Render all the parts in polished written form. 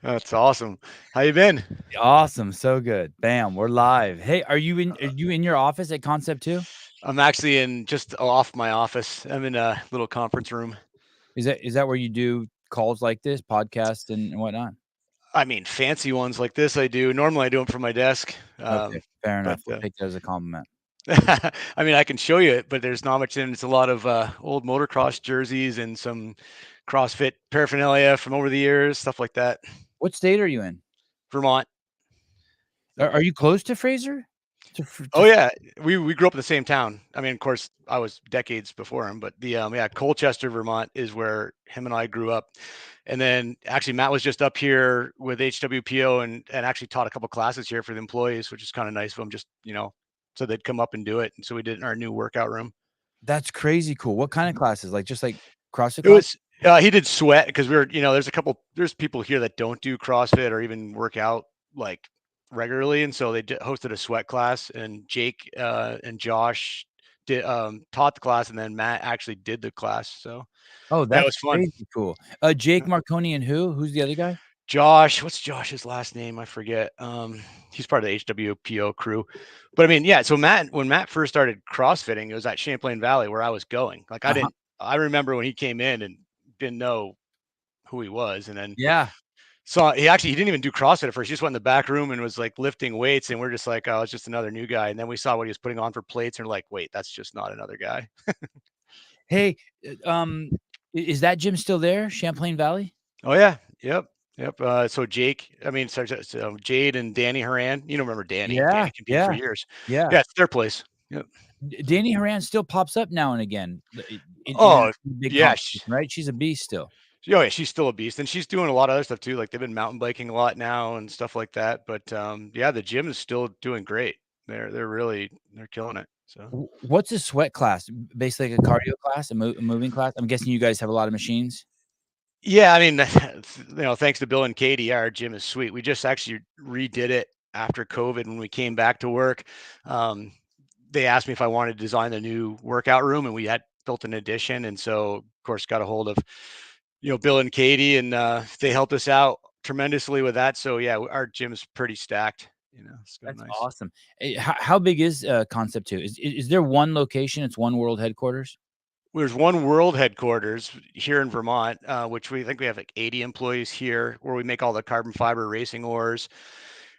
That's awesome. How you been? Awesome, so good. Bam, we're live. Hey, are you in your office at Concept2? I'm actually in just off my office. I'm in a little conference room. Is that where you do calls like this, podcasts and whatnot? I mean, fancy ones like this I do. Normally I do them from my desk. Okay, fair But enough. We'll take that as a compliment. I mean, I can show you it, but there's not much in it. It's a lot of old motocross jerseys and some CrossFit paraphernalia from over the years, stuff like that. What state are you in? Vermont. Yep. Are you close to Fraser? Oh yeah, we grew up in the same town. I mean, of course, I was decades before him, but the yeah, Colchester, Vermont is where him and I grew up. And then actually Matt was just up here with HWPO and actually taught a couple classes here for the employees, which is kind of nice of him. Just so they'd come up and do it. And so we did it in our new workout room. That's crazy cool. What kind of classes? Like just like CrossFit It class? was he did sweat because we were there's people here that don't do CrossFit or even work out like regularly, and so they hosted a sweat class, and Jake and Josh did taught the class, and then Matt actually did the class. So Oh, that that's was fun. crazy cool. Jake Marconi and who? Who's the other guy? Josh, what's Josh's last name? I forget. He's part of the HWPO crew. But I mean, yeah, so when Matt first started CrossFitting, it was at Champlain Valley where I was going. Like Uh-huh. I remember when he came in and didn't know who he was. And then Yeah. so he didn't even do CrossFit at first. He just went in the back room and was like lifting weights. And we're just like, oh, it's just another new guy. And then we saw what he was putting on for plates and we're like, wait, that's just not another guy. Hey, is that gym still there? Champlain Valley? Oh yeah. Yep. Yep. So Jade and Danny Horan. You don't remember Danny. Yeah, Danny competed for yeah, years. yeah. Yeah, it's their place. Yep. Danny Horan still pops up now and again in Oh big yeah. competition, right? She's a beast still. Oh yeah, she's still a beast. And she's doing a lot of other stuff too. Like they've been mountain biking a lot now and stuff like that. But yeah, the gym is still doing great. They're killing it. So What's a sweat class? Basically, like a cardio class, a moving class. I'm guessing you guys have a lot of machines. yeah, I mean, thanks to Bill and Katie, our gym is sweet. We just actually redid it after COVID when we came back to work. Um, they asked me if I wanted to design the new workout room, and we had built an addition, and so of course got a hold of Bill and Katie, and they helped us out tremendously with that. So yeah, our gym's pretty stacked. It's going That's nice. awesome. How big is Concept2? Is there one location? It's one world headquarters. There's one world headquarters here in Vermont, which we think we have like 80 employees here, where we make all the carbon fiber racing ores.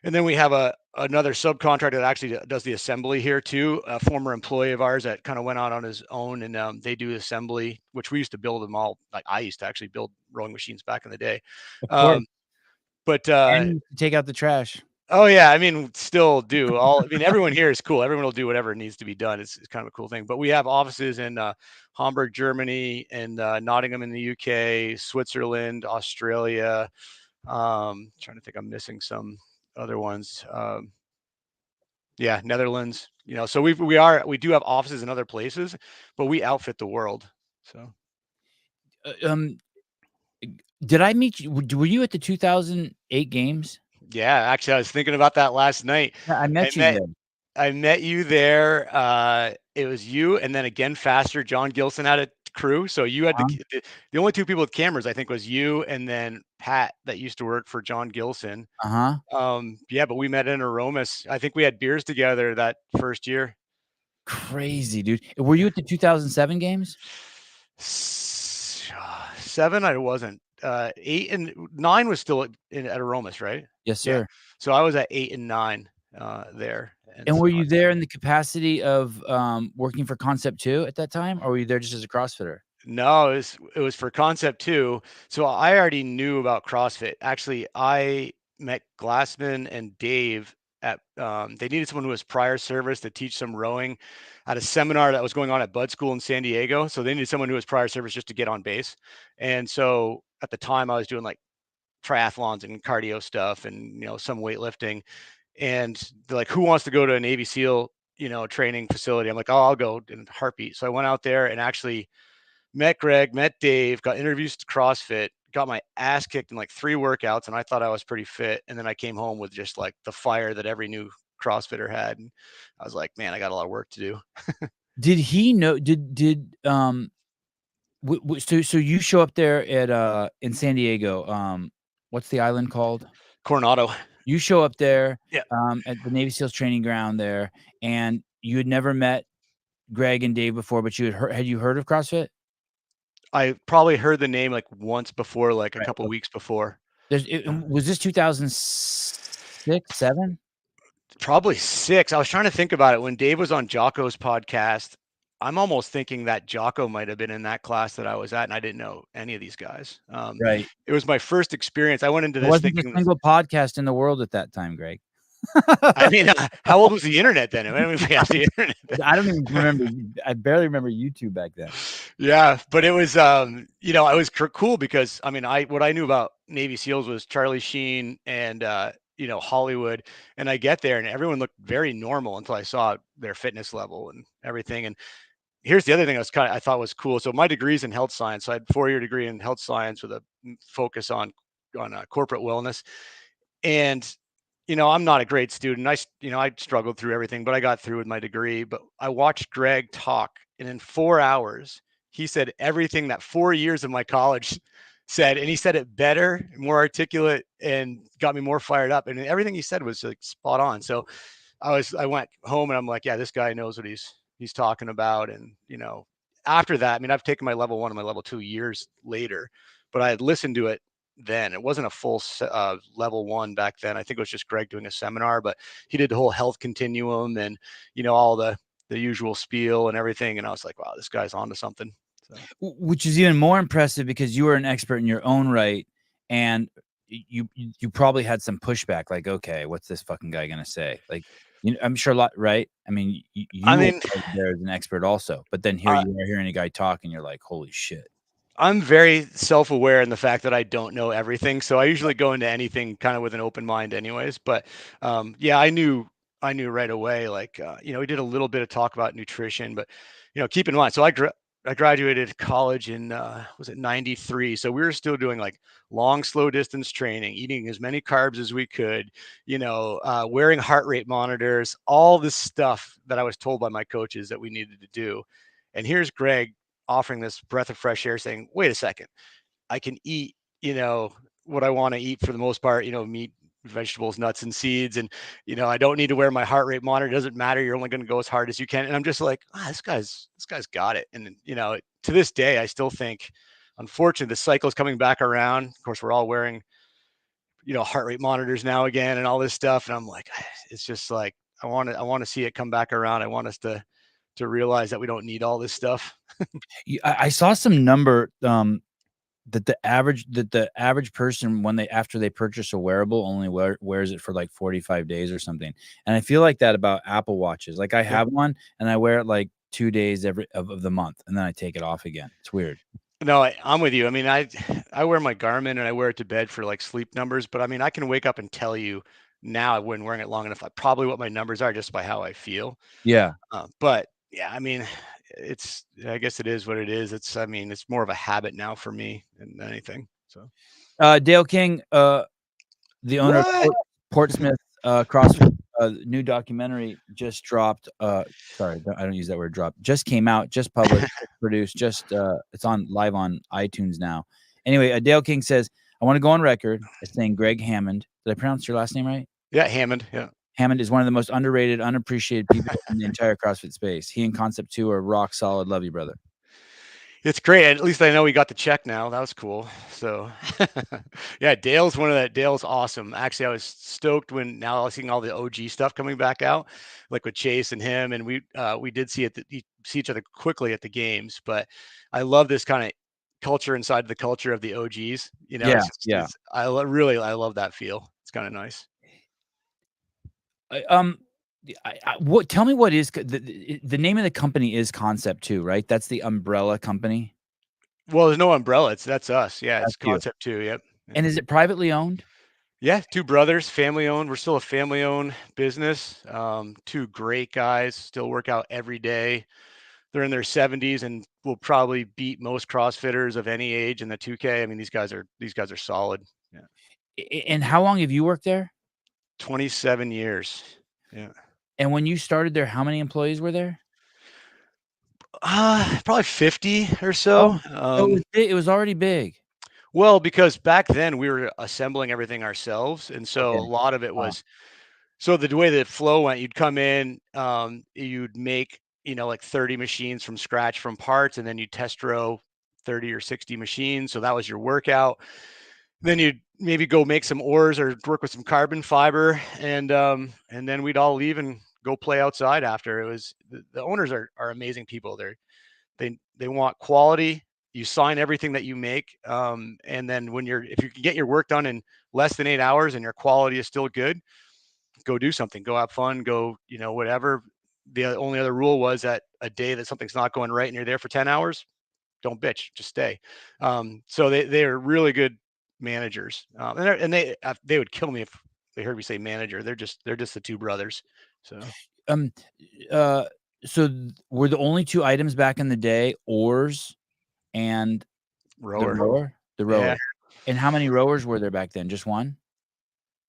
And then we have another subcontractor that actually does the assembly here too. A former employee of ours that kind of went out on his own, and they do assembly, which we used to build them all. Like I used to actually build rowing machines back in the day. Of course. Um, but And you can take out the trash. oh yeah, I mean, still do. I mean, everyone here is cool. Everyone will do whatever needs to be done. It's kind of a cool thing. But we have offices in Hamburg, Germany, and Nottingham in the UK, Switzerland, Australia. Trying to think, I'm missing some other ones. Yeah, Netherlands. So we do have offices in other places, but we outfit the world. So Um, did I meet you? Were you at the 2008 games? yeah, actually, I was thinking about that last night. Yeah, I I met you met there. I met you there. It was you, and then again faster. John Gilson had a crew, so you had Uh-huh. the only two people with cameras. I think was you, and then Pat that used to work for John Gilson. Uh-huh. Yeah, but we met in Aromas. I think we had beers together that first year. Crazy, dude. Were you at the 2007 games? 7, I wasn't. 8 and 9 was still at Aromas, right? Yes, Yeah. sir. So I was at 8 and 9 there, and And so were you there in the capacity of working for Concept2 at that time, or were you there just as a CrossFitter? no, it was for Concept2. So I already knew about CrossFit. Actually, I met Glassman and Dave at they needed someone who was prior service to teach some rowing at a seminar that was going on at Bud School in San Diego. So they needed someone who was prior service just to get on base. And so at the time I was doing like triathlons and cardio stuff and some weightlifting. And they're like, who wants to go to a Navy SEAL, training facility? I'm like, oh, I'll go in a heartbeat. So I went out there and actually met Greg, met Dave, got introduced to CrossFit, got my ass kicked in like 3 workouts, and I thought I was pretty fit. And then I came home with just like the fire that every new CrossFitter had. And I was like, man, I got a lot of work to do. Did he know? So you show up there at in San Diego. What's the island called? Coronado. You show up there, Yeah. at the Navy SEALs training ground there, and you had never met Greg and Dave before, but had you heard of CrossFit? I probably heard the name like once before, like a Right. couple weeks before. Yeah. Was this 2006, 7? Probably 6. I was trying to think about it when Dave was on Jocko's podcast. I'm almost thinking that Jocko might have been in that class that I was at, and I didn't know any of these guys. Right. It was my first experience. I went into There this wasn't a thinking, single podcast in the world at that time, Greg. I mean, how old was the internet then? I mean, we had the internet then. I don't even remember. I barely remember YouTube back then. Yeah, but it was, it was cool because I mean, what I knew about Navy SEALs was Charlie Sheen and Hollywood, and I get there and everyone looked very normal until I saw their fitness level and everything. And here's the other thing I thought was cool. So my degree's in health science. So I had a 4-year degree in health science with a focus on corporate wellness. And I'm not a great student. I struggled through everything, but I got through with my degree. But I watched Greg talk, and in 4 hours, he said everything that 4 years of my college said, and he said it better, more articulate, and got me more fired up. And everything he said was like spot on. So I went home and I'm like, yeah, this guy knows what he's talking about. And after that, I mean, I've taken my level 1 and my level 2 years later, but I had listened to it then. It wasn't a full level 1 back then. I think it was just Greg doing a seminar, but he did the whole health continuum and all the usual spiel and everything. And I was like, wow, this guy's onto something. So. Which is even more impressive because you were an expert in your own right, and you probably had some pushback. Like, okay, what's this fucking guy gonna say? Like, I'm sure a lot, right? I mean, I mean, were there as an expert also, but then here you are hearing a guy talk, and you're like, holy shit. I'm very self-aware in the fact that I don't know everything, so I usually go into anything kind of with an open mind, anyways. But yeah, I knew right away. Like, we did a little bit of talk about nutrition, but keep in mind. So I graduated college in was it '93? So we were still doing like long, slow distance training, eating as many carbs as we could, wearing heart rate monitors, all this stuff that I was told by my coaches that we needed to do. And here's Greg offering this breath of fresh air saying, wait a second, I can eat, what I want to eat for the most part, meat, vegetables, nuts, and seeds. And, I don't need to wear my heart rate monitor. It doesn't matter. You're only going to go as hard as you can. And I'm just like, this guy's got it. And, to this day, I still think, unfortunately, the cycle is coming back around. Of course, we're all wearing, heart rate monitors now again and all this stuff. And I'm like, it's just like, I want to see it come back around. I want us to realize that we don't need all this stuff. I saw some number that the average person, when after they purchase a wearable, only wears it for like 45 days or something. And I feel like that about Apple Watches. Like, I have one and I wear it like 2 days of the month, and then I take it off again. It's weird. No, I'm with you. I mean, I wear my Garmin and I wear it to bed for like sleep numbers, but I mean, I can wake up and tell you now, I wasn't wearing it long enough, probably what my numbers are just by how I feel. Yeah. But yeah, I mean, I guess it is what it is. I mean, it's more of a habit now for me than anything. So, Dale King, the owner of Portsmouth CrossFit, new documentary just dropped. Sorry, I don't use that word drop. Just came out, just published, just produced, it's on live on iTunes now. Anyway, Dale King says, I want to go on record as saying Greg Hammond. Did I pronounce your last name right? Yeah, Hammond. Yeah. Hammond is one of the most underrated, unappreciated people in the entire CrossFit space. He and Concept2 are rock solid. Love you, brother. It's great. At least I know we got the check now. That was cool. So yeah, Dale's awesome. Actually, I was stoked when now I was seeing all the OG stuff coming back out, like with Chase and him. And we did see each other quickly at the games, but I love this kind of culture inside the culture of the OGs. I love that feel. It's kind of nice. Tell me what is the name of the company is Concept2, right? That's the umbrella company. Well, there's no umbrella. That's us. Yeah, it's Concept2. Yep. And is it privately owned? Yeah, 2 brothers, family owned. We're still a family owned business. 2 great guys, still work out every day. They're in their 70s and will probably beat most CrossFitters of any age in the 2K. I mean, these guys are solid. Yeah. And how long have you worked there? 27 years. Yeah. And when you started there, how many employees were there? Probably 50 or so. It was already big. Well, because back then we were assembling everything ourselves, and so a Okay. lot of it Wow. was so the way the flow went, you'd come in, you'd make, like 30 machines from scratch from parts, and then you test row 30 or 60 machines. So that was your workout. Then you'd maybe go make some ores or work with some carbon fiber, and then we'd all leave and go play outside after. It was the owners are amazing people. They want quality. You sign everything that you make, and then if you can get your work done in less than 8 hours and your quality is still good, go do something, go have fun, go, whatever. The only other rule was that a day that something's not going right and you're there for 10 hours, don't bitch, just stay. So they are really good managers, and they would kill me if they heard me say manager. They're just the two brothers. So Um, uh, so were the only 2 items back in the day ores and the rower, rower? The rower. yeah, And how many rowers were there back then? Just 1?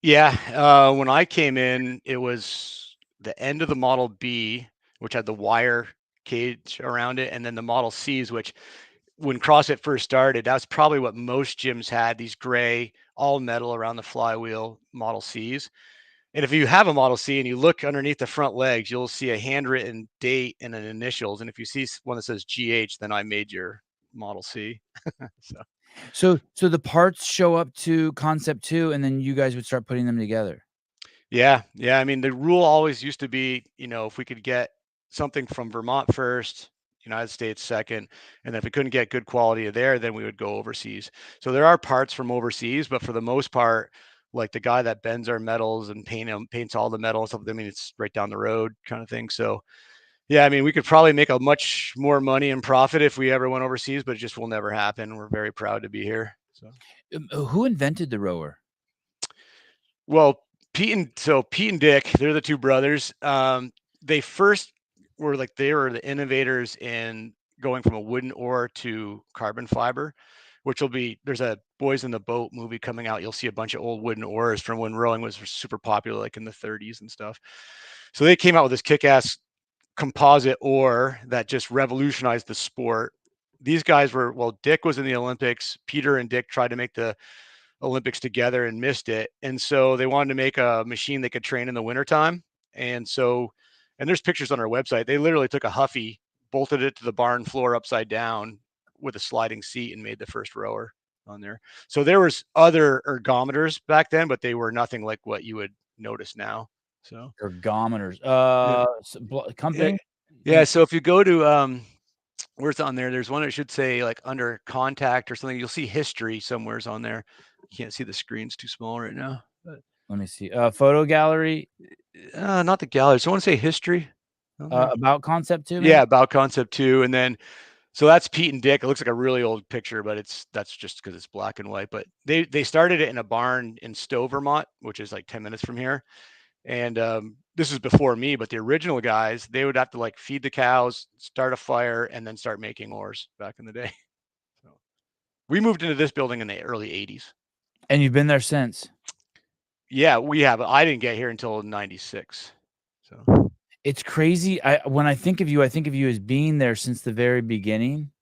yeah. When I came in, it was the end of the Model B, which had the wire cage around it, and then the Model C's, which when CrossFit first started, that's probably what most gyms had, these gray, all metal around the flywheel Model Cs. And if you have a Model C and you look underneath the front legs, you'll see a handwritten date and an initials. And if you see one that says GH, then I made your Model C. So the parts show up to Concept2, and then you guys would start putting them together? Yeah. Yeah. I mean, the rule always used to be, if we could get something from Vermont first, United States second, and then if we couldn't get good quality there, then we would go overseas. So there are parts from overseas, but for the most part, like the guy that bends our metals and paints all the metal and stuff. I mean, it's right down the road kind of thing. So yeah, I mean, we could probably make a much more money and profit if we ever went overseas, but it just will never happen. We're very proud to be here. So. Who invented the rower? Well, Pete and Dick, they're the two brothers. They first they were the innovators in going from a wooden ore to carbon fiber, which there's a Boys in the Boat movie coming out. You'll see a bunch of old wooden ores from when rowing was super popular, like in the 30s and stuff. So they came out with this kick-ass composite ore that just revolutionized the sport. These guys Dick was in the Olympics. Peter and Dick tried to make the Olympics together and missed it. And so they wanted to make a machine they could train in the wintertime. And there's pictures on our website. They literally took a Huffy, bolted it to the barn floor upside down with a sliding seat and made the first rower on there. So there was other ergometers back then, but they were nothing like what you would notice now. So Ergometers. yeah. Yeah. Company? Yeah. So if you go to where's on there, there's one that should say like under contact or something. You'll see history somewhere's on there. You can't see the screen's too small right now. But Let me see. Photo gallery, not the gallery. So I want to say history on there. about Concept2, maybe? Yeah, about Concept2. And then so that's Pete and Dick. It looks like a really old picture, but that's just because it's black and white. But they started it in a barn in Stowe, Vermont, which is like 10 minutes from here. And this is before me, but the original guys, they would have to like feed the cows, start a fire, and then start making ores back in the day. So we moved into this building in the early 80s. And you've been there since? Yeah, we have. I didn't get here until 96. So It's crazy. When I think of you as being there since the very beginning.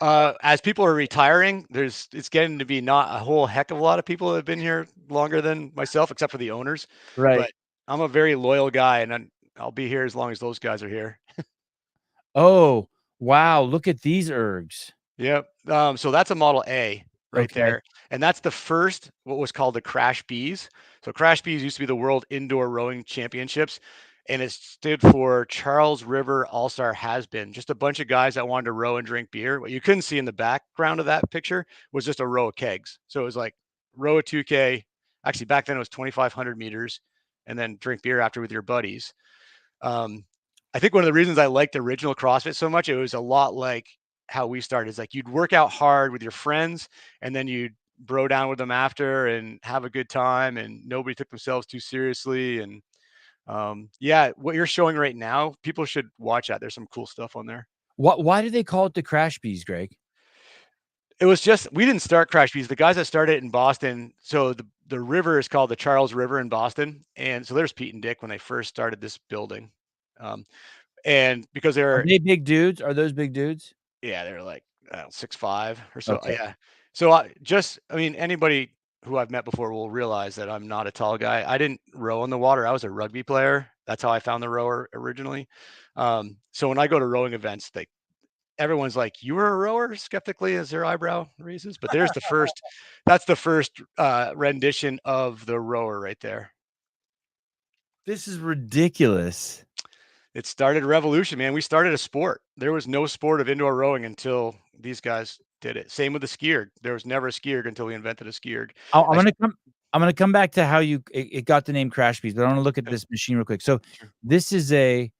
as people are retiring, it's getting to be not a whole heck of a lot of people that have been here longer than myself, except for the owners. Right. But I'm a very loyal guy, and I'll be here as long as those guys are here. Oh, wow, look at these ergs. Yep. So that's a Model A right Okay. there. And that's the first, what was called the Crash Bees. So Crash Bees used to be the World Indoor Rowing Championships. And it stood for Charles River All-Star Has-Been. Just a bunch of guys that wanted to row and drink beer. What you couldn't see in the background of that picture was just a row of kegs. So it was like row a 2K. Actually, back then it was 2,500 meters, and then drink beer after with your buddies. Um, I think one of the reasons I liked original CrossFit so much, it was a lot like how we started. Is like you'd work out hard with your friends, and then you'd bro down with them after and have a good time, and nobody took themselves too seriously. And yeah, what you're showing right now, people should watch that. There's some cool stuff on there. Why do they call it the Crash Bees, Greg? It was just we didn't start Crash Bees. The guys that started it in Boston. So the river is called the Charles River in Boston, and so there's Pete and Dick when they first started this building. Um, and because Are they're they big dudes? Are those big dudes? Yeah, they're like 6'5" or so. Okay. Yeah. So I mean, anybody who I've met before will realize that I'm not a tall guy. I didn't row in the water. I was a rugby player. That's how I found the rower originally. So when I go to rowing events, everyone's like, "You were a rower?" Skeptically, as their eyebrow raises. But there's the first. That's the first rendition of the rower right there. This is ridiculous. It started a revolution, man. We started a sport. There was no sport of indoor rowing until these guys did it. Same with the skierg. There was never a skierg until we invented a skierg. I'm gonna come back to how it got the name Crash Beast, but I want to look at this machine real quick. So Sure. this is a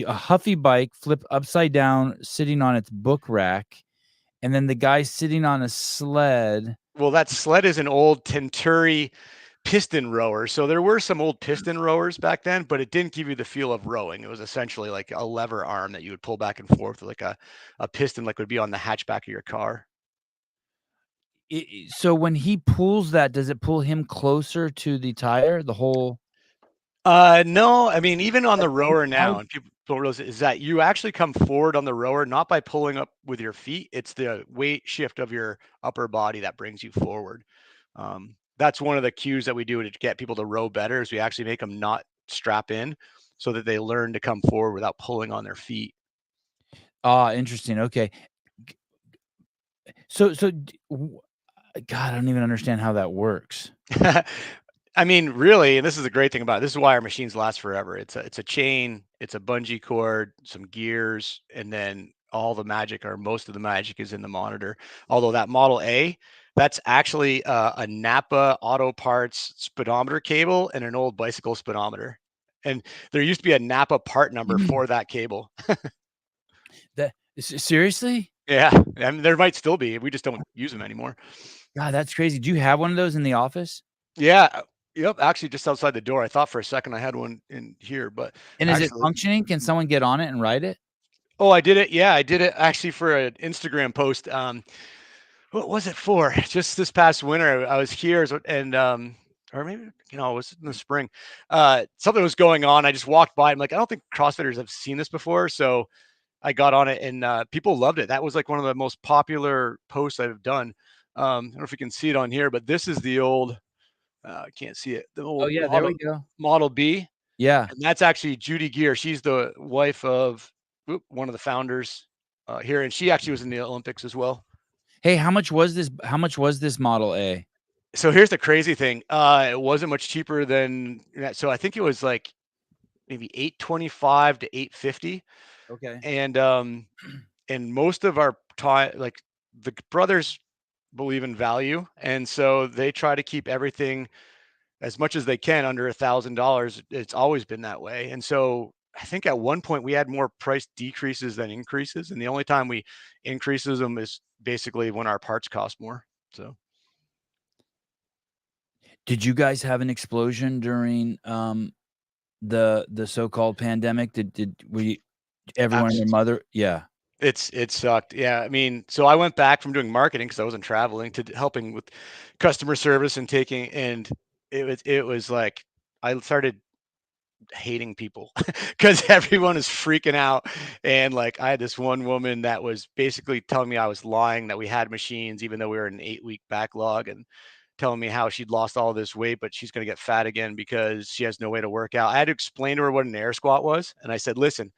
Huffy bike flip upside down, sitting on its book rack, and then the guy sitting on a sled. Well, that sled is an old Tenturi piston rower. So there were some old piston rowers back then, but it didn't give you the feel of rowing. It was essentially like a lever arm that you would pull back and forth with like a piston, like would be on the hatchback of your car. So when he pulls that, does it pull him closer to the tire? The whole No, I mean, even on the rower now, and people don't realize it, is that you actually come forward on the rower, not by pulling up with your feet. It's the weight shift of your upper body that brings you forward. That's one of the cues that we do to get people to row better is we actually make them not strap in so that they learn to come forward without pulling on their feet. Interesting. Okay. So God, I don't even understand how that works. I mean, really, and this is the great thing about it. This is why our machines last forever. It's a chain, it's a bungee cord, some gears, and then all the magic or most of the magic is in the monitor. Although that Model A, that's actually a Napa Auto Parts speedometer cable and an old bicycle speedometer. And there used to be a Napa part number for that cable. Seriously? Yeah, I mean, there might still be. We just don't use them anymore. God, that's crazy. Do you have one of those in the office? Yeah. Yep. Actually, just outside the door. I thought for a second I had one in here, but And is it actually, functioning? Can someone get on it and ride it? oh, I did it. Yeah, I did it actually for an Instagram post. What was it for? Just this past winter, I was here, and or maybe it was in the spring. Something was going on. I just walked by. I'm like, I don't think CrossFitters have seen this before, so I got on it, and people loved it. That was like one of the most popular posts I've done. I don't know if you can see it on here, but this is the old. I can't see it. The Oh old yeah, there we go. Model B. Yeah. And that's actually Judy Gear. She's the wife of one of the founders here, and she actually was in the Olympics as well. Hey, how much was this? How much was this Model A? So here's the crazy thing. It wasn't much cheaper than that. So I think it was like maybe 825 to 850. Okay. And most of our time, like the brothers believe in value, and so they try to keep everything as much as they can under $1,000. It's always been that way. And so I think at one point we had more price decreases than increases. And the only time we increases them is basically when our parts cost more. So Did you guys have an explosion during the so-called pandemic? Did we everyone and their mother? Yeah. it sucked. Yeah. I mean, so I went back from doing marketing because I wasn't traveling to helping with customer service and and it was like I started hating people because everyone is freaking out. And like I had this one woman that was basically telling me I was lying that we had machines, even though we were in an 8-week backlog, and telling me how she'd lost all this weight, but she's going to get fat again because she has no way to work out. I had to explain to her what an air squat was. And I said, listen,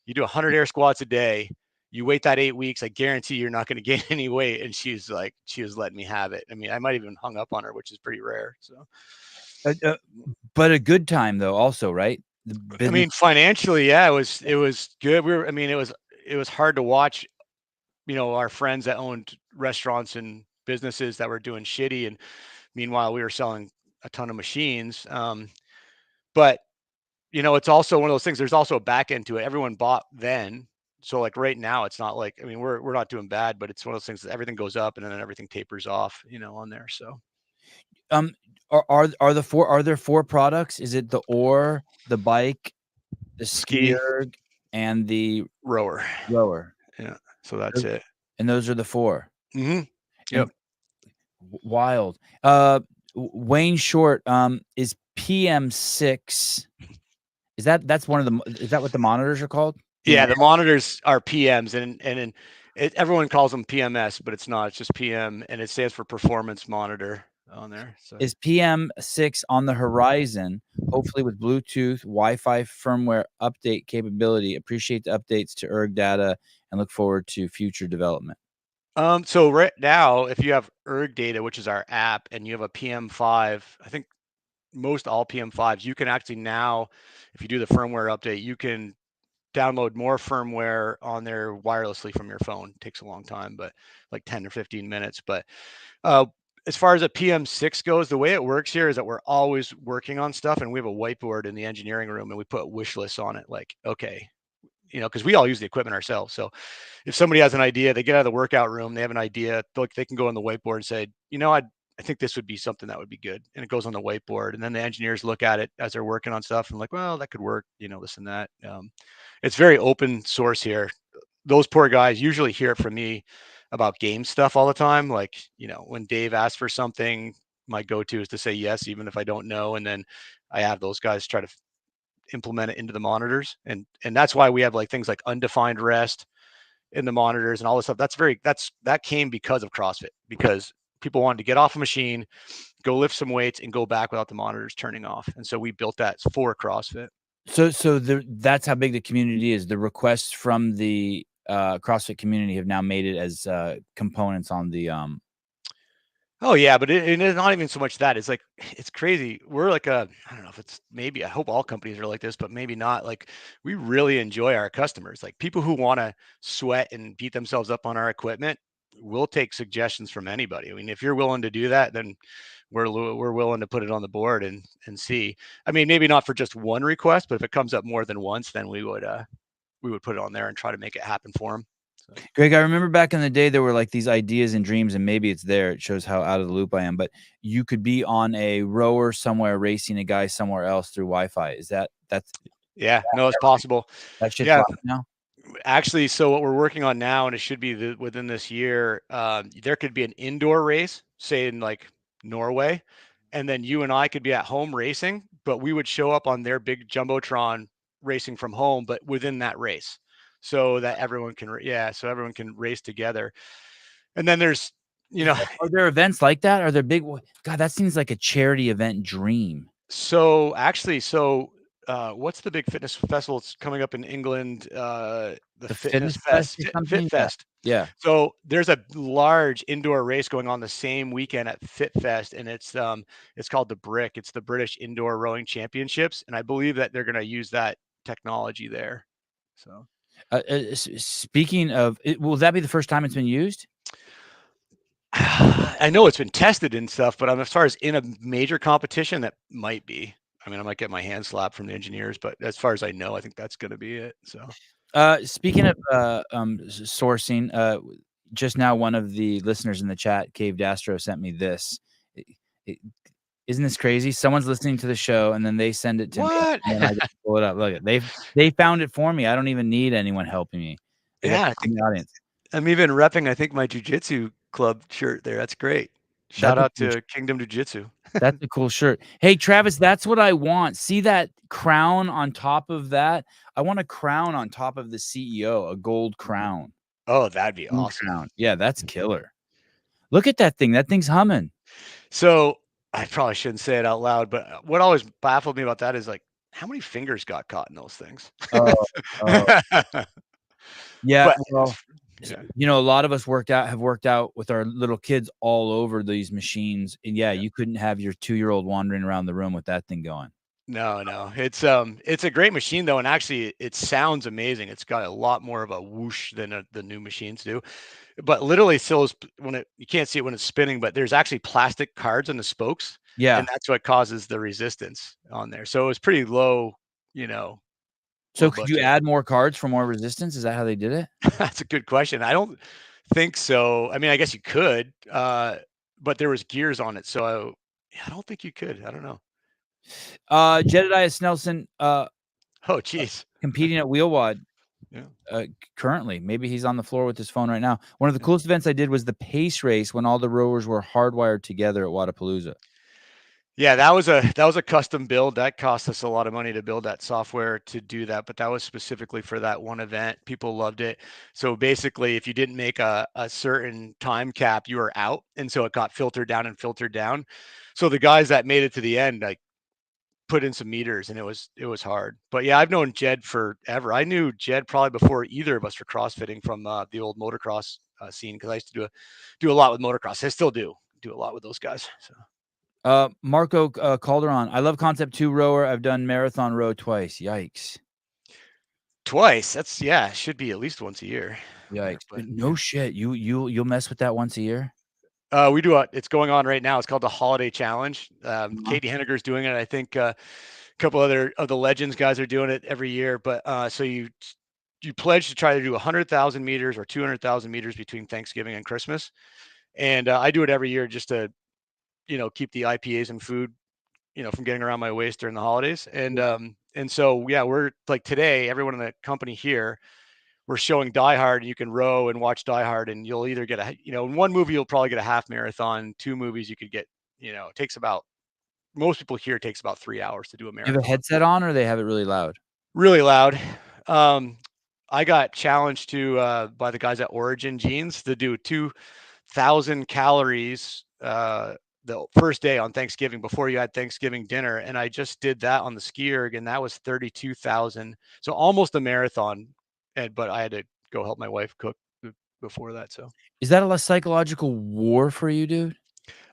you do 100 air squats a day. You wait that 8 weeks. I guarantee you're not going to gain any weight. And she's like, she was letting me have it. I mean, I might even hung up on her, which is pretty rare. So, But a good time though, also, right? The I business. mean, financially, yeah, it was good. I mean, it was hard to watch, our friends that owned restaurants and businesses that were doing shitty. And meanwhile, we were selling a ton of machines. But it's also one of those things. There's also a back end to it. Everyone bought then. So like right now, it's not like, I mean, we're not doing bad, but it's one of those things that everything goes up and then everything tapers off, on there. So Are there 4 products? Is it the oar, the bike, the ski, skierg, and the rower. rower? Yeah. So that's it. And those are the 4. Mm-hmm. And Yep. wild. Wayne Short, is PM6. That's one of the, is that what the monitors are called? Yeah. The monitors are PMs, and Everyone calls them PMS, but it's not. It's just PM, and it stands for performance monitor on there. So Is PM6 on the horizon? Hopefully with Bluetooth, Wi-Fi firmware update capability. Appreciate the updates to erg data and look forward to future development. So right now, if you have erg data, which is our app, and you have a PM5, I think most all PM5s, you can actually now, if you do the firmware update, you can download more firmware on there wirelessly from your phone. It takes a long time, but like 10 or 15 minutes. But uh, as far as a PM6 goes, the way it works here is that we're always working on stuff, and we have a whiteboard in the engineering room, and we put wish lists on it. Like, okay, because we all use the equipment ourselves. So if somebody has an idea, they get out of the workout room, they have an idea, they can go on the whiteboard and say, I think this would be something that would be good. And it goes on the whiteboard. And then the engineers look at it as they're working on stuff and like, well, that could work, this and that. It's very open source here. Those poor guys usually hear it from me about game stuff all the time. Like, when Dave asks for something, my go-to is to say yes, even if I don't know. And then I have those guys try to implement it into the monitors. And that's why we have like things like undefined rest in the monitors and all this stuff. That came because of CrossFit, because people wanted to get off a machine, go lift some weights, and go back without the monitors turning off. And so we built that for CrossFit. So that's how big the community is. The requests from the CrossFit community have now made it as components on the Oh yeah, but it's not even so much that. It's like, it's crazy. We're like I don't know if it's, maybe, I hope all companies are like this, but maybe not. Like, we really enjoy our customers. Like, people who want to sweat and beat themselves up on our equipment, we'll take suggestions from anybody. I mean, if you're willing to do that, then we're willing to put it on the board and see. I mean, maybe not for just one request, but if it comes up more than once, then we would put it on there and try to make it happen for them. So. Greg, I remember back in the day there were like these ideas and dreams, and maybe it's there. It shows how out of the loop I am. But you could be on a rower somewhere racing a guy somewhere else through Wi-Fi. Is that's yeah, no, it's possible. that shit's Yeah. now? Actually, so what we're working on now, and it should be within this year, there could be an indoor race, say in like Norway, and then you and I could be at home racing, but we would show up on their big jumbotron racing from home, but within that race, so that everyone can race together. And then there's, Are there events like that? Are there big? God, that seems like a charity event dream. So actually, what's the big fitness festival that's coming up in England? The Fitness Fest Fest, or something? Fit Fest. Yeah. So there's a large indoor race going on the same weekend at Fit Fest, and it's called the Brick. It's the British Indoor Rowing Championships, and I believe that they're going to use that technology there. So, Speaking of, will that be the first time it's been used? I know it's been tested and stuff, but as far as in a major competition, that might be. I mean, I might get my hand slapped from the engineers, but as far as I know, I think that's going to be it. So, speaking of sourcing, just now one of the listeners in the chat, Cave Dastro, sent me this. Isn't this crazy? Someone's listening to the show and then they send it to me, and I just pull it up. Look, they found it for me. I don't even need anyone helping me. They got it in the audience. I'm even repping, I think, my jiu-jitsu club shirt there. That's great. Shout out to Kingdom Jiu-Jitsu. That's a cool shirt. Hey, Travis, that's what I want. See that crown on top of that? I want a crown on top of the CEO, a gold crown. Oh, that'd be awesome. Crown. Yeah, that's killer. Look at that thing. That thing's humming. So I probably shouldn't say it out loud, but what always baffled me about that is like, how many fingers got caught in those things? Yeah, But, well, a lot of us have worked out with our little kids all over these machines, and you couldn't have your 2-year-old wandering around the room with that thing going. No, it's a great machine though, and actually it sounds amazing. It's got a lot more of a whoosh than the new machines do. But literally, still, you can't see it when it's spinning, but there's actually plastic cards on the spokes. Yeah, and that's what causes the resistance on there. So it was pretty low, So could you add more cards for more resistance? Is that how they did it? That's a good question. I don't think so. I mean, I guess you could, but there was gears on it, so I don't think you could. I don't know. Jedediah Snelson, oh geez, competing at Wheelwad. Yeah. Currently, maybe he's on the floor with his phone right now. One of the coolest events I did was the pace race when all the rowers were hardwired together at Wadapalooza. Yeah, that was a custom build. That cost us a lot of money to build that software to do that, but that was specifically for that one event. People loved it. So basically, if you didn't make a certain time cap, you were out, and so it got filtered down and filtered down. So the guys that made it to the end, like put in some meters, and it was hard. But yeah, I've known Jed forever. I knew Jed probably before either of us were crossfitting from the old motocross scene, because I used to do a lot with motocross. I still do a lot with those guys. So. Marco Calderon. I love Concept2 rower. I've done marathon row twice. Yikes. Twice. That's yeah. Should be at least once a year. Yikes. But No shit. You'll mess with that once a year? we do it's going on right now. It's called the Holiday Challenge. Uh-huh. Katie Henniger's doing it. I think a couple other of the Legends guys are doing it every year. But so you pledge to try to do 100,000 meters or 200,000 meters between Thanksgiving and Christmas. And I do it every year just to keep the IPAs and food from getting around my waist during the holidays. And so yeah, we're like today, everyone in the company here, we're showing Die Hard, and you can row and watch Die Hard, and you'll either get in one movie you'll probably get a half marathon. Two movies you could get, it takes about most people here it takes about 3 hours to do a You have a marathon. headset on, or they have it really loud? Really loud. I got challenged by the guys at Origin Jeans to do 2,000 calories the first day on Thanksgiving before you had Thanksgiving dinner, and I just did that on the skierg, and that was 32,000, so almost a marathon. But I had to go help my wife cook before that. So Is that a less psychological war for you, dude?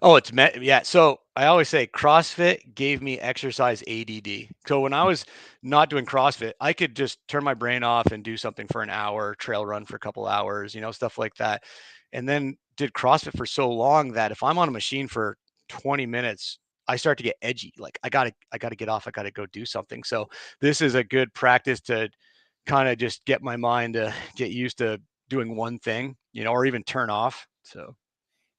oh, yeah. So I always say CrossFit gave me exercise ADD. So when I was not doing CrossFit, I could just turn my brain off and do something for an hour, trail run for a couple hours, stuff like that. And then did CrossFit for so long that if I'm on a machine for 20 minutes, I start to get edgy. Like I gotta get off. I gotta go do something. So this is a good practice to kind of just get my mind to get used to doing one thing, or even turn off. So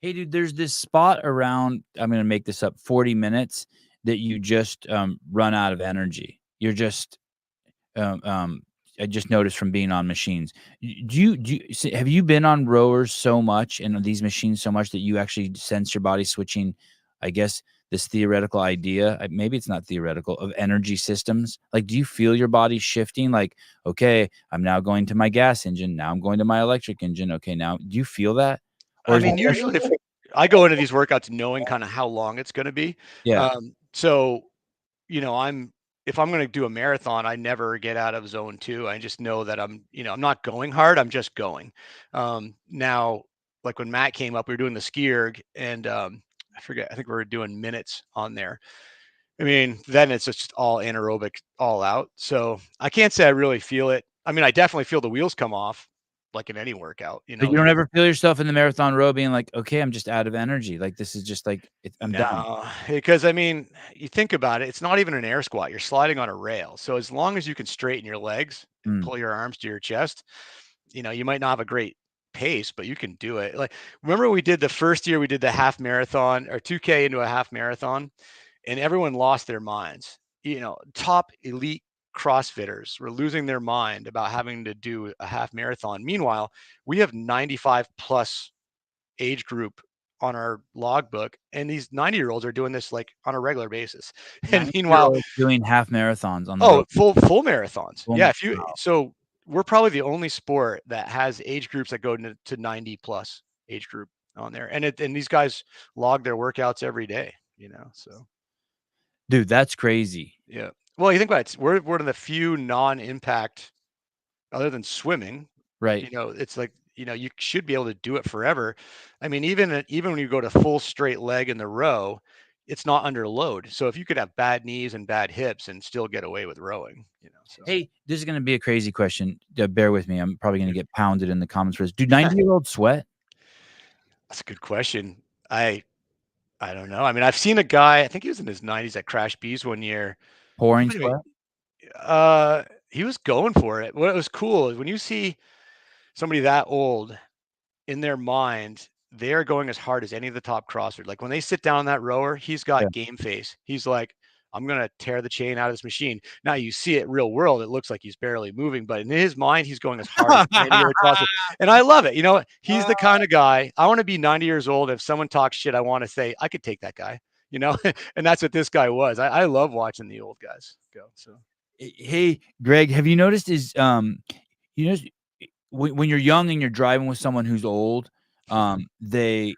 Hey, dude, there's this spot around, I'm gonna make this up, 40 minutes that you just run out of energy. You're just um, um, I just noticed from being on machines. Have you been on rowers so much and on these machines so much that you actually sense your body switching? I guess this theoretical idea, maybe it's not theoretical, of energy systems. Like, do you feel your body shifting? Like, okay, I'm now going to my gas engine. Now I'm going to my electric engine. Okay, now do you feel that, or I is mean, it usually if I go into these workouts knowing kind of how long it's going to be. yeah? So, I'm if I'm going to do a marathon, I never get out of zone 2. I just know that I'm not going hard. I'm just going. Now, like when Matt came up, we were doing the skierg, and I forget. I think we were doing minutes on there. I mean, then it's just all anaerobic, all out. So I can't say I really feel it. I mean, I definitely feel the wheels come off, like in any workout. But you don't ever feel yourself in the marathon row being like, okay, I'm just out of energy. Like, this is just like, I'm done. No, because I mean, you think about it, it's not even an air squat. You're sliding on a rail. So as long as you can straighten your legs and Mm. pull your arms to your chest, you might not have a great pace, but you can do it. Like, remember we did the first year we did the half marathon or 2K into a half marathon, and everyone lost their minds. Top elite CrossFitters were losing their mind about having to do a half marathon. Meanwhile, we have 95 plus age group on our logbook, and these 90-year-olds are doing this like on a regular basis. And meanwhile, 90-year-olds doing half marathons on the oh, road. full marathons. Well, Yeah, if you so we're probably the only sport that has age groups that go to 90 plus age group on there. And these guys log their workouts every day, so dude, that's crazy. yeah. Well, you think about it, we're one of the few non-impact, other than swimming, Right. it's like, you should be able to do it forever. I mean, even when you go to full straight leg in the row, it's not under load. So if you could have bad knees and bad hips and still get away with rowing, so Hey, this is gonna be a crazy question. Bear with me. I'm probably gonna get pounded in the comments for this. Do 90-year-olds sweat? that's a good question. I don't know. I mean, I've seen a guy, I think he was in his 90s that crashed bees one year. He Pouring might have sweat? he was going for it. What was cool is when you see somebody that old, in their mind, they are going as hard as any of the top crossers. Like when they sit down on that rower, he's Yeah. got game face. He's like, I'm gonna tear the chain out of this machine. Now you see it real world, it looks like he's barely moving, but in his mind, he's going as hard as any other crosser. And I love it. He's the kind of guy I want to be 90 years old. If someone talks shit, I want to say, I could take that guy. you know, and that's what this guy was. I love watching the old guys go. So Hey, Greg, have you noticed you know, when you're young and you're driving with someone who's old, they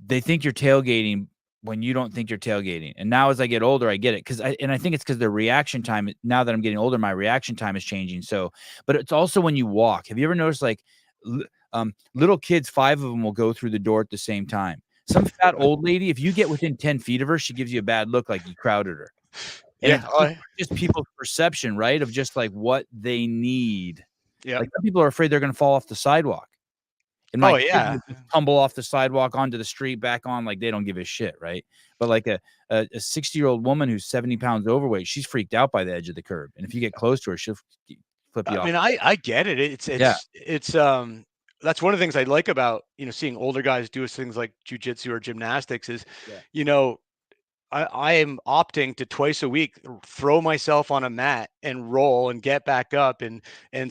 think you're tailgating when you don't think you're tailgating. And now as I get older, I get it I think it's because their reaction time. Now that I'm getting older, my reaction time is changing. So, but it's also when you walk. Have you ever noticed like little kids, 5 of them will go through the door at the same time. Some fat old lady, if you get within 10 feet of her, she gives you a bad look like you crowded her. And yeah, it's just people's perception, right? Of just like what they need. yeah, Like some people are afraid they're going to fall off the sidewalk. And my oh kids yeah. would just tumble off the sidewalk onto the street, back on, like they don't give a shit, right? But like a 60-year-old woman who's 70 pounds overweight, she's freaked out by the edge of the curb. And if you get close to her, she'll flip you I off. mean, I get it. Yeah, It's that's one of the things I like about, seeing older guys do things like jujitsu or gymnastics is, yeah. you know, I am opting to twice a week throw myself on a mat and roll and get back up. And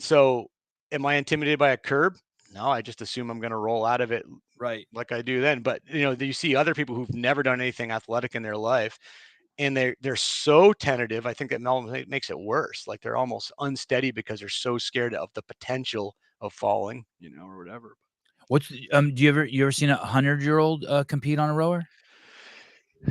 so am I intimidated by a curb? No, I just assume I'm going to roll out of it Right. like I do then. But you see other people who've never done anything athletic in their life, and they're so tentative. I think that makes it worse. Like they're almost unsteady because they're so scared of the potential of falling, or whatever. Do you ever seen a 100-year-old compete on a rower?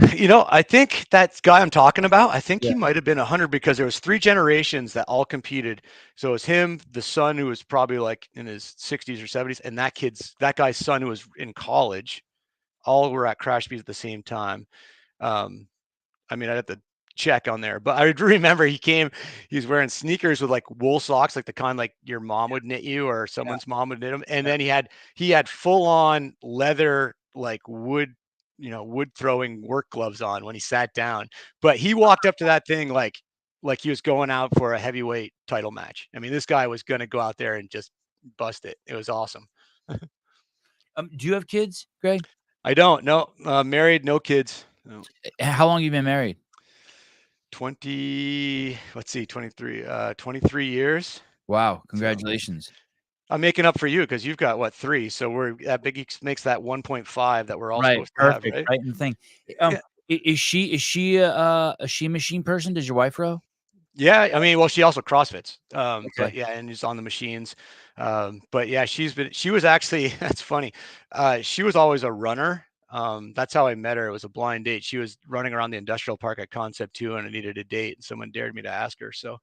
I think that guy I'm talking about, I think Yeah. he might have been 100 because there was 3 generations that all competed. So it was him, the son who was probably like in his 60s or 70s, and that guy's son who was in college. All were at Crash Beat at the same time. Um, I mean, I'd have to check on there, but I do remember he was wearing sneakers with like wool socks, like the kind like your mom would knit you or Yeah. someone's mom would knit them. And Yeah. then he had full on leather, like wood throwing work gloves on when he sat down. But he walked up to that thing like he was going out for a heavyweight title match. I mean, this guy was going to go out there and just bust it. It was awesome. Do you have kids, Greg? I don't know. Married, no kids. No. How long have you been married? 20, let's see, 23 years. Wow, So congratulations. I'm making up for you because you've got what, 3. So we're that big makes that 1.5 that we're all Right, supposed to have, perfect, right? right in the thing. Um, Yeah. is she a machine person? Does your wife row? Yeah. I mean, well, she also CrossFits. Okay. But yeah, and is on the machines. But yeah, she was actually, that's funny. She was always a runner. That's how I met her. It was a blind date. She was running around the industrial park at Concept2 and I needed a date. And someone dared me to ask her. So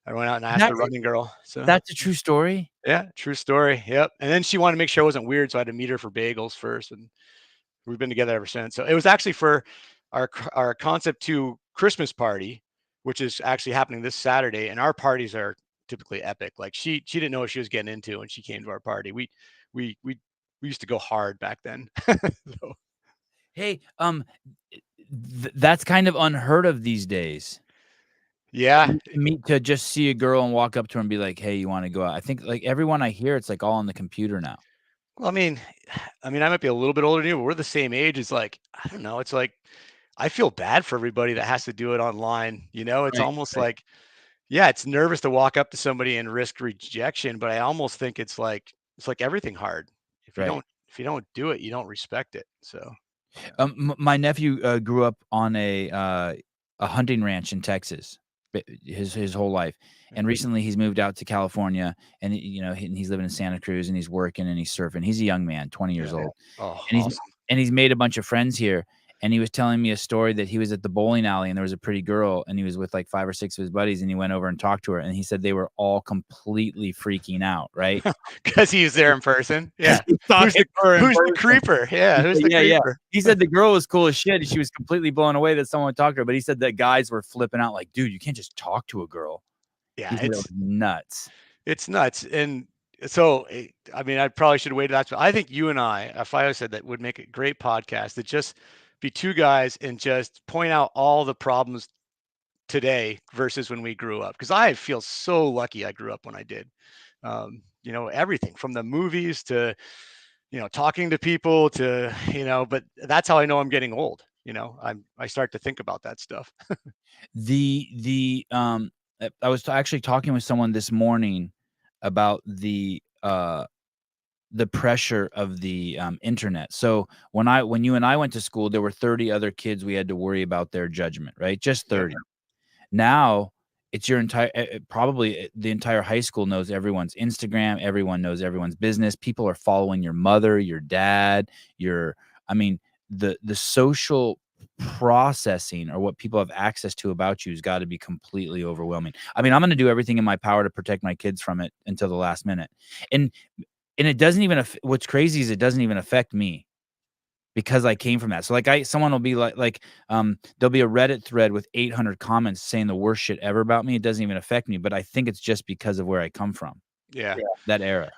I went out and asked That the running girl. So that's a true story? yeah, true story. Yep. And then she wanted to make sure I wasn't weird, so I had to meet her for bagels first, and we've been together ever since. So it was actually for our Concept2 Christmas party, which is actually happening this Saturday, and our parties are typically epic. Like she didn't know what she was getting into when she came to our party. We we used to go hard back then. So, Hey, that's kind of unheard of these days. yeah. To just see a girl and walk up to her and be like, "Hey, you wanna go out?" I think, like, everyone I hear, it's, like, all on the computer now. Well, I mean, I might be a little bit older than you, but we're the same age. It's like, I don't know. It's like I feel bad for everybody that has to do it online. It's Right, almost right, like, yeah, it's nervous to walk up to somebody and risk rejection, but I almost think it's like everything hard. If you right. don't if you don't do it, you don't respect it. So My nephew, grew up on a hunting ranch in Texas, his whole life, and yeah. recently he's moved out to California, and, he's living in Santa Cruz, and he's working, and he's surfing. He's a young man, 20 years Yeah. old, Oh, and awesome. he's made a bunch of friends here, and he was telling me a story that he was at the bowling alley, and there was a pretty girl, and he was with, like, 5 or 6 of his buddies, and he went over and talked to her, and he said they were all completely freaking out, right? Because he was there in person. 'Cause Yeah. he's Who's talking the to her in who's the person. creeper? Yeah, He who's said, the "Yeah, yeah." creeper? He said the girl was cool as shit, and she was completely blown away that someone talked to her, but he said that guys were flipping out like, "Dude, you can't just talk to a girl." He Yeah, said it was nuts. it's nuts. And so I mean, I probably should have waited. I think you and I, if I said that would make a great podcast to just be 2 guys and just point out all the problems today versus when we grew up. Because I feel so lucky I grew up when I did. Everything from the movies to, talking to people to, but that's how I know I'm getting old. I start to think about that stuff. I was actually talking with someone this morning about the pressure of the internet. So when you and I went to school, there were 30 other kids we had to worry about their judgment, right? Just Yep. 30. Now it's your entire probably the entire high school knows everyone's Instagram, everyone knows everyone's business. People are following your mother, your dad, I mean, the social processing or what people have access to about you has got to be completely overwhelming. I mean, I'm going to do everything in my power to protect my kids from it until the last minute. And it doesn't even what's crazy is it doesn't even affect me because I came from that. So someone will be there'll be a Reddit thread with 800 comments saying the worst shit ever about me. It doesn't even affect me, but I think it's just because of where I come from. Yeah. That era.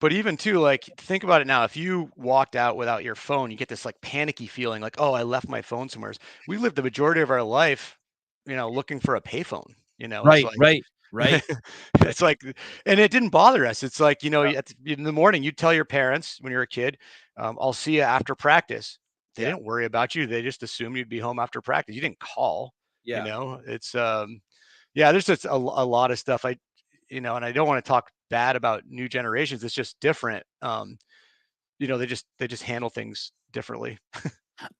But even too, like, think about it now. If you walked out without your phone, you get this like panicky feeling like, oh, I left my phone somewhere. We lived the majority of our life, looking for a payphone. It's Right, like right, right. it's like, and it didn't bother us. It's like, in the morning, you tell your parents when you're a kid, I'll see you after practice. They Yeah. didn't worry about you. They just assumed you'd be home after practice. You didn't call. Yeah. It's yeah. There's just a lot of stuff. And I don't want to talk bad about new generations. It's just different. They just handle things differently.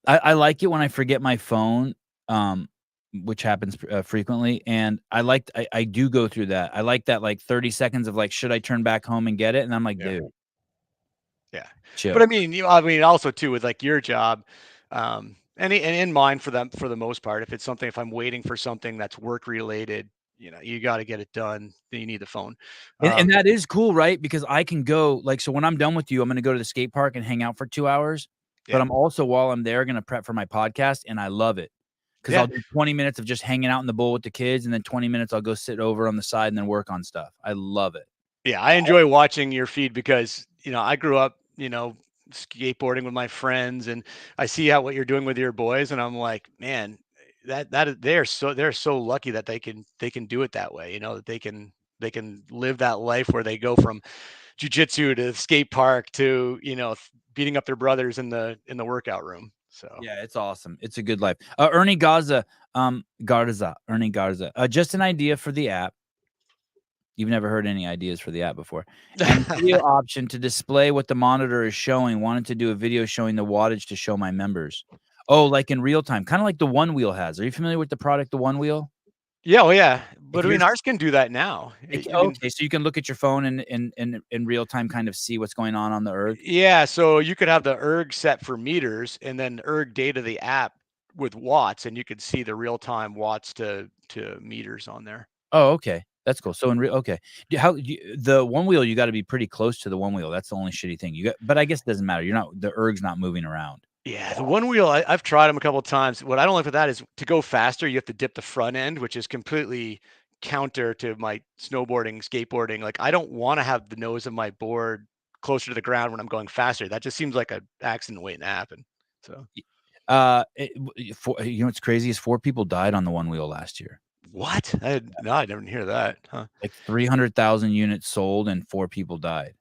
I like it when I forget my phone, which happens frequently, and I do go through that. I like that, like, 30 seconds of, like, should I turn back home and get it? And I'm like, Yeah. "Dude, Yeah. But chill." I mean, also too with like your job, and in mind for them for the most part, if I'm waiting for something that's work related, you got to get it done. Then you need the phone. And Um, that is cool, right? Because I can go so when I'm done with you, I'm gonna go to the skate park and hang out for 2 hours, but yeah. I'm also, while I'm there, gonna prep for my podcast, and I love it because 'cause Yeah. I'll do 20 minutes of just hanging out in the bowl with the kids, and then 20 minutes I'll go sit over on the side and then work on stuff. I love it. Yeah, I enjoy watching your feed because, I grew up, skateboarding with my friends and I see what you're doing with your boys and I'm like, man, they're so lucky that they can do it that way, that they can live that life where they go from jujitsu to skate park to, beating up their brothers in the workout room. So Yeah, it's awesome. It's a good life. Ernie Garza. Just an idea for the app. You've never heard any ideas for the app before. And video option to display what the monitor is showing. Wanted to do a video showing the wattage to show my members. Oh, like in real time, kind of like the One Wheel has. Are you familiar with the product, the One Wheel? yeah, well, yeah, If but I you're mean, ours can do that now. You can. okay, so you can look at your phone and in real time kind of see what's going on the erg. Yeah, so you could have the erg set for meters and then erg data the app with watts, and you could see the real time watts to meters on there. Oh, okay. That's cool. So in real okay. The One Wheel, you gotta be pretty close to the One Wheel. That's the only shitty thing. But I guess it doesn't matter. The erg's not moving around. Yeah, the one wheel I've tried them a couple of times. What I don't like with that is to go faster, you have to dip the front end, which is completely counter to my snowboarding, skateboarding. Like I don't want to have the nose of my board closer to the ground when I'm going faster. That just seems like an accident waiting to happen. So What's crazy is 4 people died on the One Wheel last year. what? No, I never hear that. Huh? Like 300,000 units sold and 4 people died.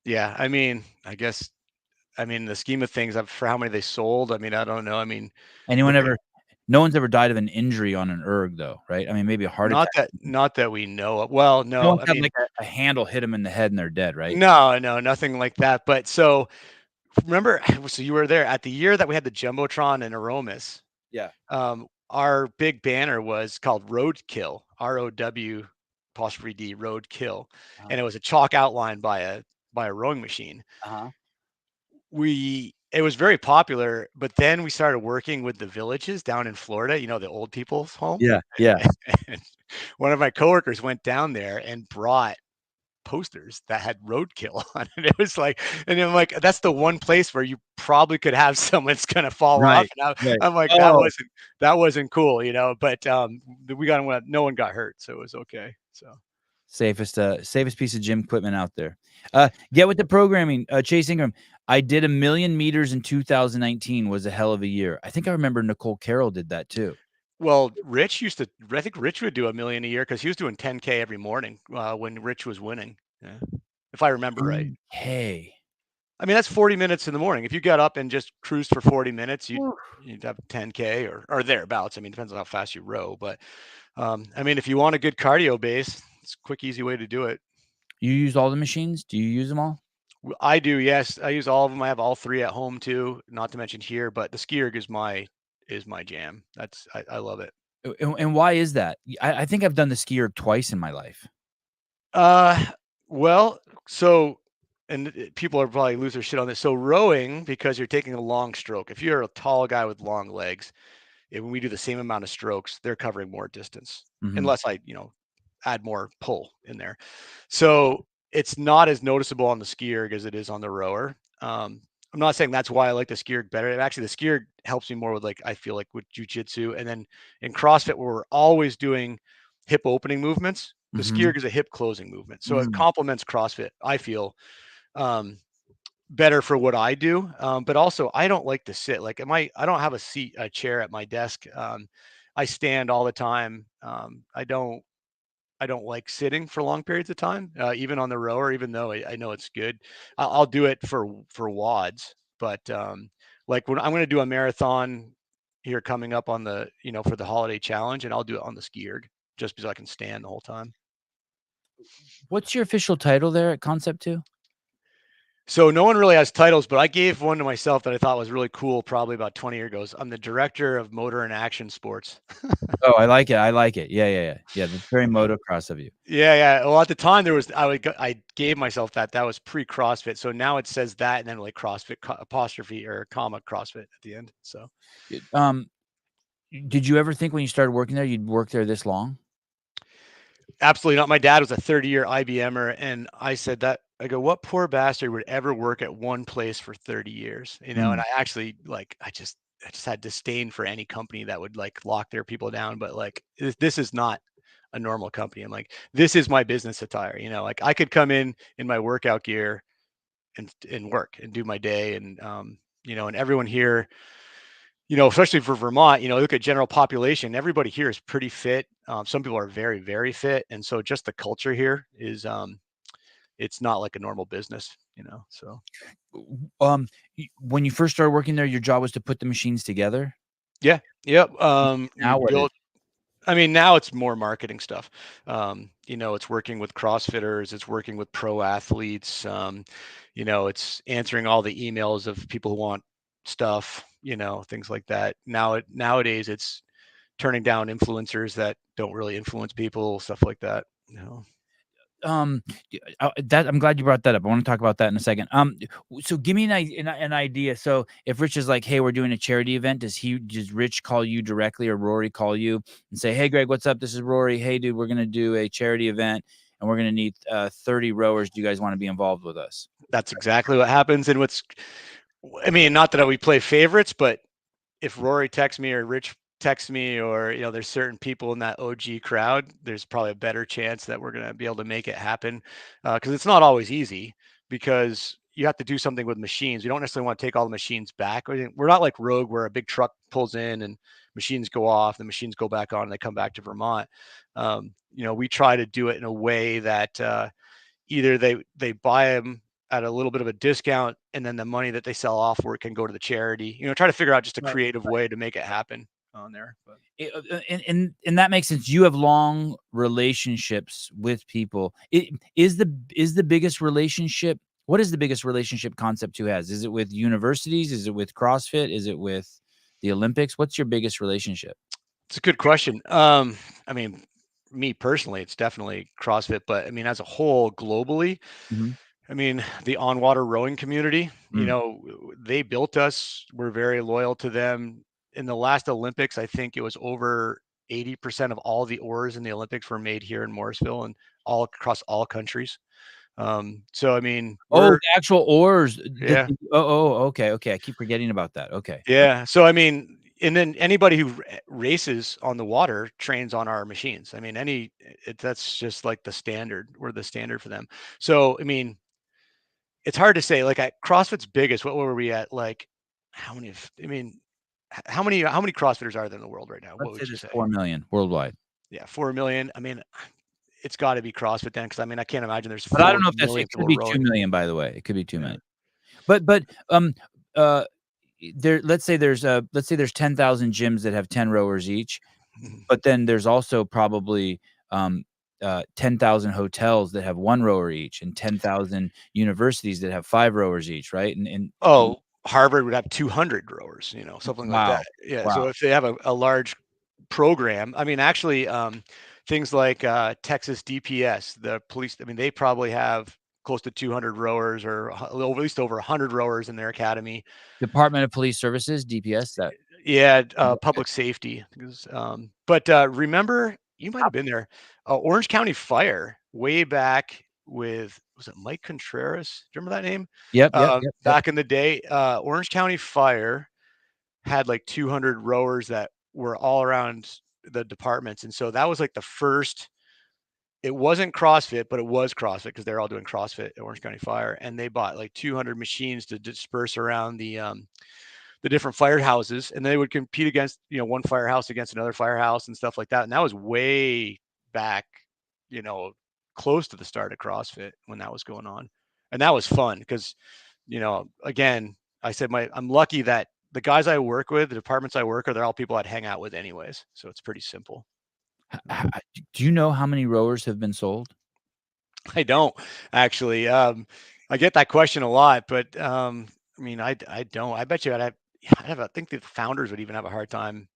Yeah, I mean, I guess in the scheme of things, for how many they sold, I mean, I don't know. I mean, looking No one's ever died of an injury on an erg though, right? I mean, maybe a heart not attack. that we know of. Well, No no, one's I had mean, like a handle hit them in the head and they're dead, right? no, nothing like that. But so remember, so you were there at the year that we had the Jumbotron in Aromas. Yeah. Our big banner was called Roadkill, ROW apostrophe D, Roadkill, and it was a chalk outline by a rowing machine. Uh-huh. It was very popular, but then we started working with the villages down in Florida, the old people's home. Yeah, yeah. And one of my coworkers went down there and brought posters that had roadkill on it. It was like, and I'm like, that's the one place where you probably could have someone that's gonna fall off. Right, And right. I'm like, Oh, that wasn't cool, But we got no one got hurt, so it was okay. So safest piece of gym equipment out there. Get with the programming. Chase Ingram. I did 1,000,000 meters in 2019. Was a hell of a year. I think I remember Nicole Carroll did that too. well, I think Rich would do 1,000,000 a year because he was doing 10K every morning when Rich was winning. Yeah. If I remember right. Hey. I mean, that's 40 minutes in the morning. If you got up and just cruised for 40 minutes, you'd have 10K or thereabouts. I mean, depends on how fast you row. But I mean, if you want a good cardio base, it's a quick, easy way to do it. You use all the machines? Do you use them all? I do, yes. I use all of them. I have all three at home too, not to mention here, but the skierg is my jam. I love it. And why is that? I think I've done the skierg twice in my life. Uh, well, so and people are probably lose their shit on this. So rowing, because you're taking a long stroke. If you're a tall guy with long legs, when we do the same amount of strokes, they're covering more distance, Mhm. unless I, add more pull in there. So it's not as noticeable on the skierg as it is on the rower. I'm not saying that's why I like the skierg better. Actually, the skierg helps me more with, like, I feel like with jujitsu, and then in CrossFit where we're always doing hip opening movements, the Mhm. skierg is a hip closing movement. So it Mm. complements CrossFit, I feel, um, better for what I do. But also I don't like to sit. Like, I don't have a chair at my desk. I stand all the time. I don't like sitting for long periods of time, even on the rower, even though I know it's good. I'll do it for wads, but like when I'm going to do a marathon here coming up on the, for the holiday challenge, and I'll do it on the skierg just because I can stand the whole time. What's your official title there at Concept2? So no one really has titles, but I gave one to myself that I thought was really cool, probably about 20 years ago. I'm the director of motor and action sports. Oh, I like it, I like it. Yeah, yeah, yeah. Yeah, that's very motocross of you. Yeah, yeah. Well, at the time there was I gave myself that was pre-CrossFit. So now it says that and then like CrossFit apostrophe or comma CrossFit at the end. So Um, did you ever think when you started working there, you'd work there this long? absolutely not. My dad was a 30-year IBMer, and I said that I go, what poor bastard would ever work at one place for 30 years? And Mm. I actually I just had disdain for any company that would like lock their people down. But like this is not a normal company. I'm like, this is my business attire. Like I could come in my workout gear and work and do my day. And and everyone here, especially for Vermont, look at general population. Everybody here is pretty fit. Some people are very, very fit, and so just the culture here is, it's not like a normal business. So When you first started working there, your job was to put the machines together? yeah, yep. We Now what is built. I mean, now it's more marketing stuff. It's working with CrossFitters, it's working with pro athletes. It's answering all the emails of people who want stuff. Things like that. Nowadays, it's turning down influencers that don't really influence people, stuff like that. um, that I'm glad you brought that up. I wanna talk about that in a second. So give me an idea. So if Rich is like, "Hey, we're doing a charity event," does Rich call you directly or Rory call you and say, "Hey, Greg, what's up? This is Rory. Hey, dude, we're gonna do a charity event, and we're gonna need, 30 rowers. Do you guys wanna be involved with us?" That's exactly what happens. And I mean, not that we play favorites, but if Rory texts me or Rich texts me, or there's certain people in that OG crowd, there's probably a better chance that we're going to be able to make it happen, because it's not always easy, because you have to do something with machines. You don't necessarily want to take all the machines back. We're not like Rogue where a big truck pulls in and machines go off, the machines go back on, and they come back to Vermont. We try to do it in a way that either they buy them at a little bit of a discount, and then the money that they sell off work can go to the charity. Try to figure out just a Right. creative way to make it happen on there. But And that makes sense. You have long relationships with people. Is the biggest relationship what is the biggest relationship Concept2 has? Is it with universities? Is it with CrossFit? Is it with the Olympics? What's your biggest relationship? it's a good question. I mean, me personally, it's definitely CrossFit, but I mean, as a whole, globally, Mhm. I mean, the on water rowing community, Mm. they built us. We're very loyal to them. In the last Olympics, I think it was over 80% of all the oars in the Olympics were made here in Morrisville and all across all countries. So I mean, Oh, we're the actual oars. yeah, Okay, okay. I keep forgetting about that. Okay. yeah. So I mean, and then anybody who races on the water trains on our machines. I mean, that's just like the standard. We're the standard for them. So I mean, it's hard to say. Like at CrossFit's biggest, what were we at? Like how many? I mean, how many CrossFitters are there in the world right now? What Let's say would you there's say? 4,000,000 worldwide. Yeah, 4 million. I mean, it's got to be CrossFit then, because I mean, I can't imagine there's But I don't four know if that's million it could people be rowing. 2,000,000, by the way. It could be Yeah. 2,000,000. But, uh, let's say there's 10,000 gyms that have 10 rowers each, Mhm. but then there's also probably, um, 10,000 hotels that have 1 rower each, and 10,000 universities that have 5 rowers each, right? And Oh, Harvard would have 200 rowers, something like that. wow, Yeah. wow. So if they have a large program, I mean, actually, things like Texas DPS, the police, I mean, they probably have close to 200 rowers or at least over 100 rowers in their academy. Department of Police Services, DPS, that Yeah, okay. public safety. But remember, you might have been there. Orange County Fire, way back with, was it Mike Contreras? Do you remember that name? Yep, yep, yep, yep. Back in the day, Orange County Fire had like 200 rowers that were all around the departments, and so that was like the first. It wasn't CrossFit, but it was CrossFit because they're all doing CrossFit at Orange County Fire, and they bought like 200 machines to disperse around the different firehouses, and they would compete against one firehouse against another firehouse and stuff like that. And that was way back, you know, close to the start of CrossFit when that was going on, and that was fun because again, I said I'm lucky that the guys I work with, the departments I work with, they're all people I'd hang out with anyways, so it's pretty simple. Do you know how many rowers have been sold? I don't actually. I get that question a lot, but I mean, I don't. I bet you I think the founders would even have a hard time.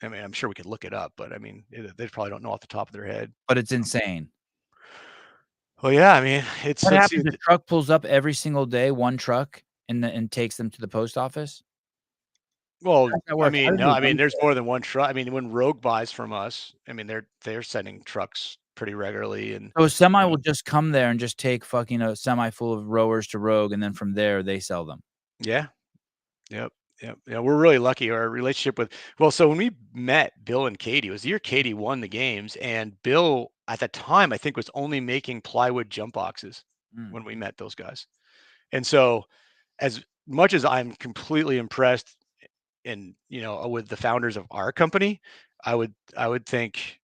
I mean, I'm sure we could look it up, but I mean, they probably don't know off the top of their head. But it's insane. Well, yeah, I mean, What let's see. happens? The truck pulls up every single day, 1 truck, and takes them to the post office? How Well, does that I work? How mean, do no, they I mean, run there's more than one truck. I mean, when Rogue buys from us, I mean, they're sending trucks pretty regularly, and so a semi you will know, just come there and just take fucking a semi full of rowers to Rogue, and then from there, they sell them? yeah, yep, yep, yeah. We're really lucky. Our relationship with so when we met Bill and Katie, it was the year Katie won the games, and Bill at the time I think was only making plywood jump boxes Mm. when we met those guys, and so as much as I'm completely impressed and with the founders of our company, I would think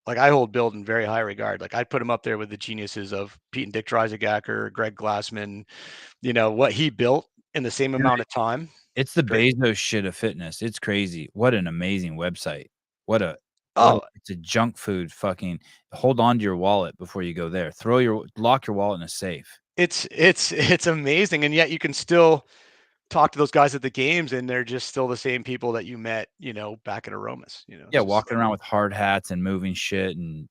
like I hold Bill in very high regard. Like I'd put him up there with the geniuses of Pete and Dick Dreisagacker, Greg Glassman. What he built in the same Dude, amount of time. it's the Great. Bezos shit of fitness. It's crazy. What an amazing website. What a Oh, it's a junk food fucking hold on to your wallet before you go there. Lock your wallet in a safe. it's amazing, and yet you can still talk to those guys at the games, and they're just still the same people that you met, back at Aromas. Yeah, It's just walking around with hard hats and moving shit and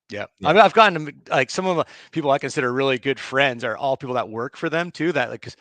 yeah. I yeah. mean, I've gotten to like some of the people I consider really good friends are all people that work for them too. That like 'cause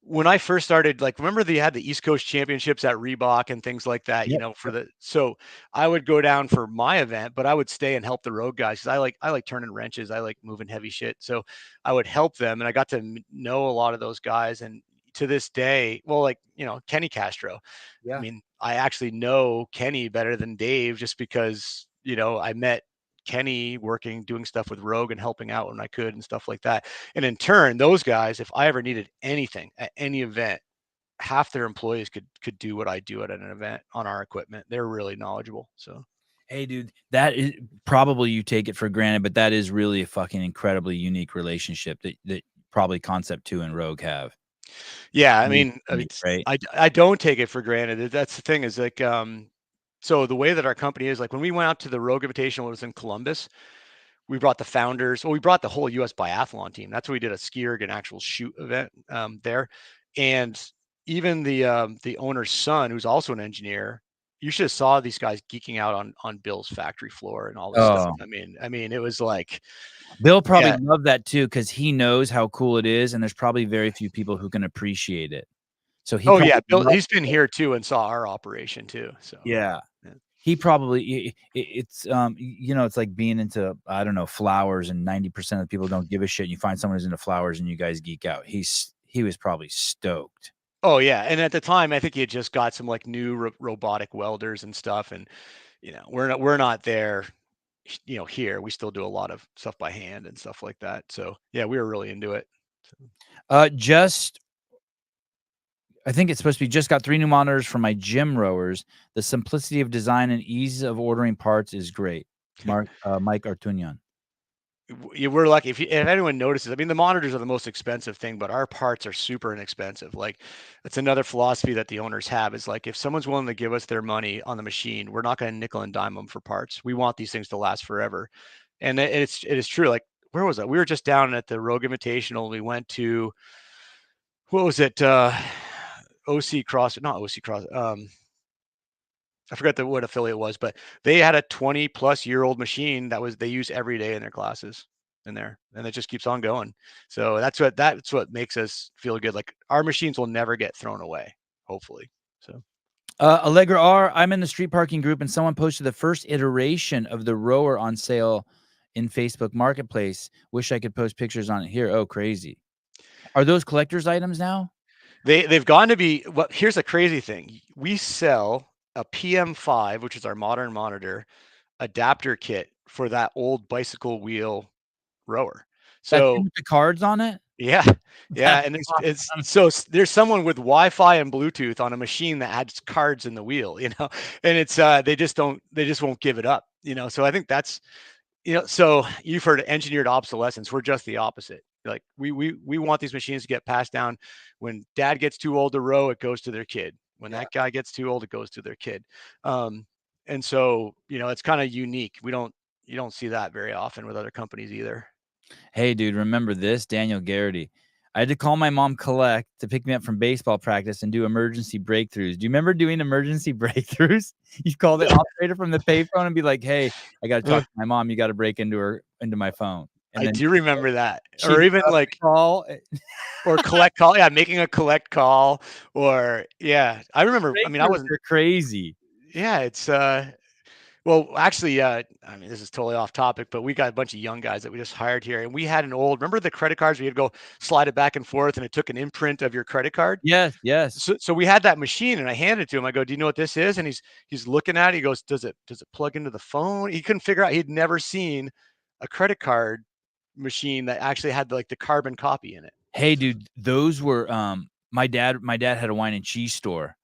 when I first started, like, remember they had the East Coast Championships at Reebok and things like that, Yep, for so I would go down for my event, but I would stay and help the road guys because I like turning wrenches, I like moving heavy shit. So I would help them, and I got to know a lot of those guys. And to this day, well, like Kenny Castro. I yeah. mean, I actually know Kenny better than Dave just because I met Kenny doing stuff with Rogue and helping out when I could and stuff like that. And in turn, those guys, if I ever needed anything at any event, half their employees could do what I do at an event on our equipment. They're really knowledgeable. So Hey, dude, that is probably you take it for granted, but that is really a fucking incredibly unique relationship that probably Concept2 and Rogue have. yeah, I Really mean, unique, right? I don't take it for granted. That's the thing is like so the way that our company is like when we went out to the Rogue Invitational, it was in Columbus. We brought the founders. Well, we brought the whole U.S. biathlon team. That's what we did a skierg, an actual shoot event there, and even the owner's son, who's also an engineer. You should have saw these guys geeking out on Bill's factory floor and all this stuff. Oh, I mean, it was like, Bill probably yeah, loved that too because he knows how cool it is, and there's probably very few people who can appreciate it. So he oh yeah, probably Bill. loved He's been it. here too and saw our operation too. So Yeah. yeah. He probably it's, it's like being into, I don't know, flowers, and 90% of people don't give a shit, and you find someone who's into flowers and you guys geek out. He was probably stoked. Oh yeah, and at the time, I think he had just got some like new robotic welders and stuff, and we're not there. Here we still do a lot of stuff by hand and stuff like that. So yeah, we were really into it. So, Just I think it's supposed to be just got 3 new monitors for my gym rowers. The simplicity of design and ease of ordering parts is great. Mike Artunian. we're lucky if anyone notices. I mean, the monitors are the most expensive thing, but our parts are super inexpensive. Like, that's another philosophy that the owners have is like if someone's willing to give us their money on the machine, we're not going to nickel and dime them for parts. We want these things to last forever. And it is true. Like, where was it? We were just down at the Rogue Invitational. We went to, what was it? OC Cross, not OC Cross. I forgot what affiliate it was, but they had a 20-plus-year-old machine that was they use every day in their classes in there, and it just keeps on going. So that's what makes us feel good. Like, our machines will never get thrown away, hopefully. So. Allegra R, I'm in the street parking group, and someone posted the first iteration of the rower on sale in Facebook Marketplace. Wish I could post pictures on it here. Oh, crazy. Are those collector's items now? They've gone to be. Well, here's a crazy thing. We sell a PM5, which is our modern monitor, adapter kit for that old bicycle wheel rower. That So thing with the cards on it? yeah, yeah, That's and it's awesome. so there's someone with Wi-Fi and Bluetooth on a machine that adds cards in the wheel, and it's they just won't give it up, So I think that's, so you've heard of engineered obsolescence. We're just the opposite. Like, we want these machines to get passed down. When dad gets too old to row, it goes to their kid. When Yeah. that guy gets too old, it goes to their kid. And so, it's kind of unique. You don't see that very often with other companies either. Hey, dude, remember this? Daniel Garrity. I had to call my mom Collect to pick me up from baseball practice and do emergency breakthroughs. Do you remember doing emergency breakthroughs? You call the operator from the payphone and be like, "Hey, I got to talk to my mom. You got to break into my phone." And I then do remember that. she'd Or even like, call. or collect call. Yeah, making a collect call. Or yeah, I remember. I mean, I Breakthroughs wasn't. are crazy. Yeah, it's well, actually, I mean, this is totally off topic, but we got a bunch of young guys that we just hired here, and we had an old. Remember the credit cards where you'd go slide it back and forth, and it took an imprint of your credit card. Yes, yes. So we had that machine, and I handed it to him. I go, "Do you know what this is?" And he's looking at it. He goes, "Does it plug into the phone?" He couldn't figure out. He'd never seen a credit card machine that actually had like the carbon copy in it. Hey, dude, those were my dad had a wine and cheese store,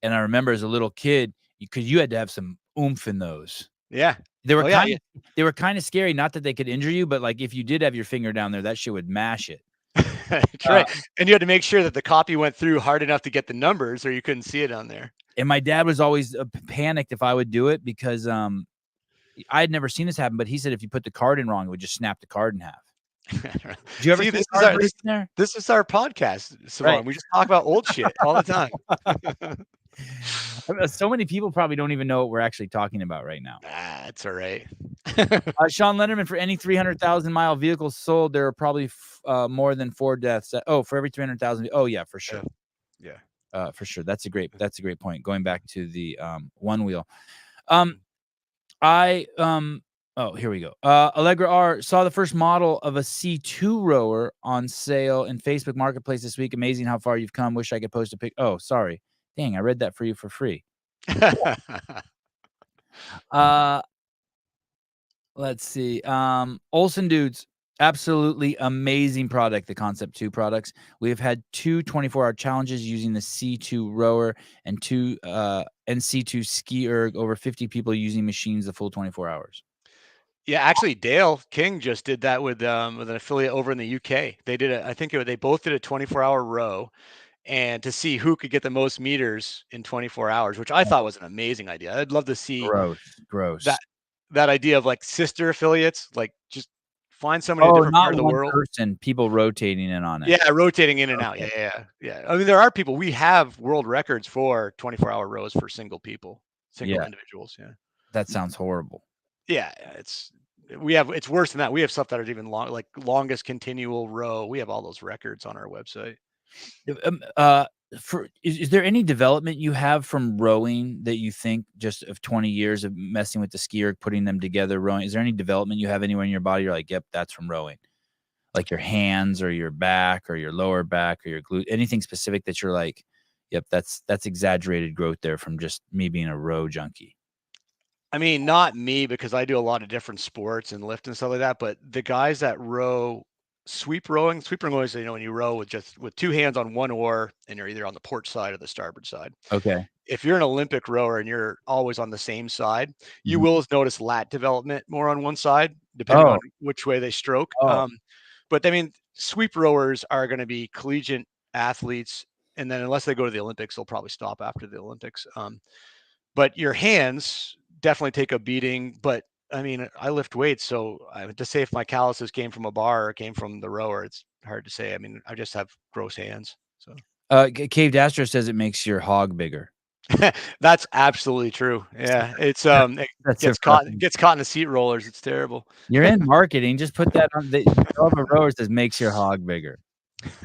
and I remember as a little kid, because you had to have some oomph in those. Yeah. They were Oh yeah. kind of they were kind of scary, not that they could injure you, but, like, if you did have your finger down there, that shit would mash it. That's Uh, right. And you had to make sure that the copy went through hard enough to get the numbers, or you couldn't see it on there. and my dad was always, panicked if I would do it because, I had never seen this happen, but he said if you put the card in wrong, it would just snap the card in half. Did you ever See, see a card break in there? this is our podcast, Right. Savon. We just talk about old shit all the time. So many people probably don't even know what we're actually talking about right now. It's all right. Sean Lenderman, for any 300,000-mile vehicles sold, there are probably more than 4 deaths. For every 300,000. Oh, yeah, for sure. Yeah. For sure. That's a great point. Going back to the one wheel. Here we go. Allegra R saw the first model of a C2 rower on sale in Facebook Marketplace this week. Amazing how far you've come. Wish I could post a pic. Oh, sorry. Dang, I read that for you for free. Let's see. Olsen dudes, absolutely amazing product, the Concept2 products. We've had 2 24-hour challenges using the C2 rower and C2 skierg. Over 50 people using machines the full 24 hours. Yeah, actually, Dale King just did that with an affiliate over in the UK. They did they both did a 24-hour row, and to see who could get the most meters in 24 hours, which I thought was an amazing idea. I'd love to see Gross. that idea of like sister affiliates, like just find somebody in a Oh, different part not of the one world. person, people rotating in on it. Yeah, rotating in and out. Okay. Yeah. I mean, there are people. We have world records for 24-hour rows for single individuals. Yeah. That sounds horrible. Yeah, it's worse than that. We have stuff that are even like longest continual row. We have all those records on our website. Is there any development you have from rowing that you think, just of 20 years of messing with the skier, putting them together, rowing? Is there any development you have anywhere in your body you're like, yep, that's from rowing? Like your hands or your back or your lower back or your glute, anything specific that you're like, yep, that's exaggerated growth there from just me being a row junkie? I mean, not me, because I do a lot of different sports and lift and stuff like that, but the guys that row sweep rowing is, when you row with 2 hands on one oar and you're either on the port side or the starboard side. Okay. If you're an Olympic rower and you're always on the same side, you Mhm. will notice lat development more on one side, depending on which way they stroke. But I mean, sweep rowers are going to be collegiate athletes, and then unless they go to the Olympics, they'll probably stop after the Olympics. But your hands definitely take a beating. But I mean, I lift weights, so I would just say if my calluses came from a bar or came from the rower, it's hard to say. I mean, I just have gross hands. So Caved Astro says it makes your hog bigger. that's absolutely true. Yeah, it's it That's gets impressive. caught in the seat rollers. It's terrible. You're in marketing. Just put that on the Nova rower says makes your hog bigger.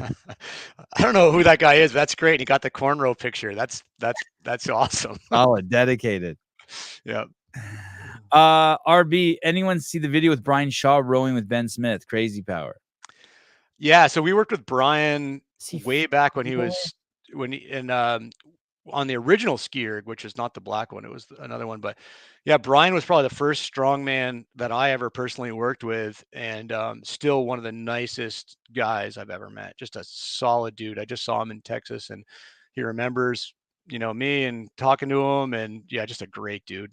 I don't know who that guy is, but that's great. He got the cornrow picture. That's awesome. Solid, dedicated. Yeah. RB, anyone see the video with Brian Shaw rowing with Ben Smith? Crazy Power. Yeah, so we worked with Brian See, way back when he was when he in on the original skierg, which is not the black one, it was another one. But yeah, Brian was probably the first strongman that I ever personally worked with, and still one of the nicest guys I've ever met. Just a solid dude. I just saw him in Texas, and he remembers, me and talking to him, and yeah, just a great dude.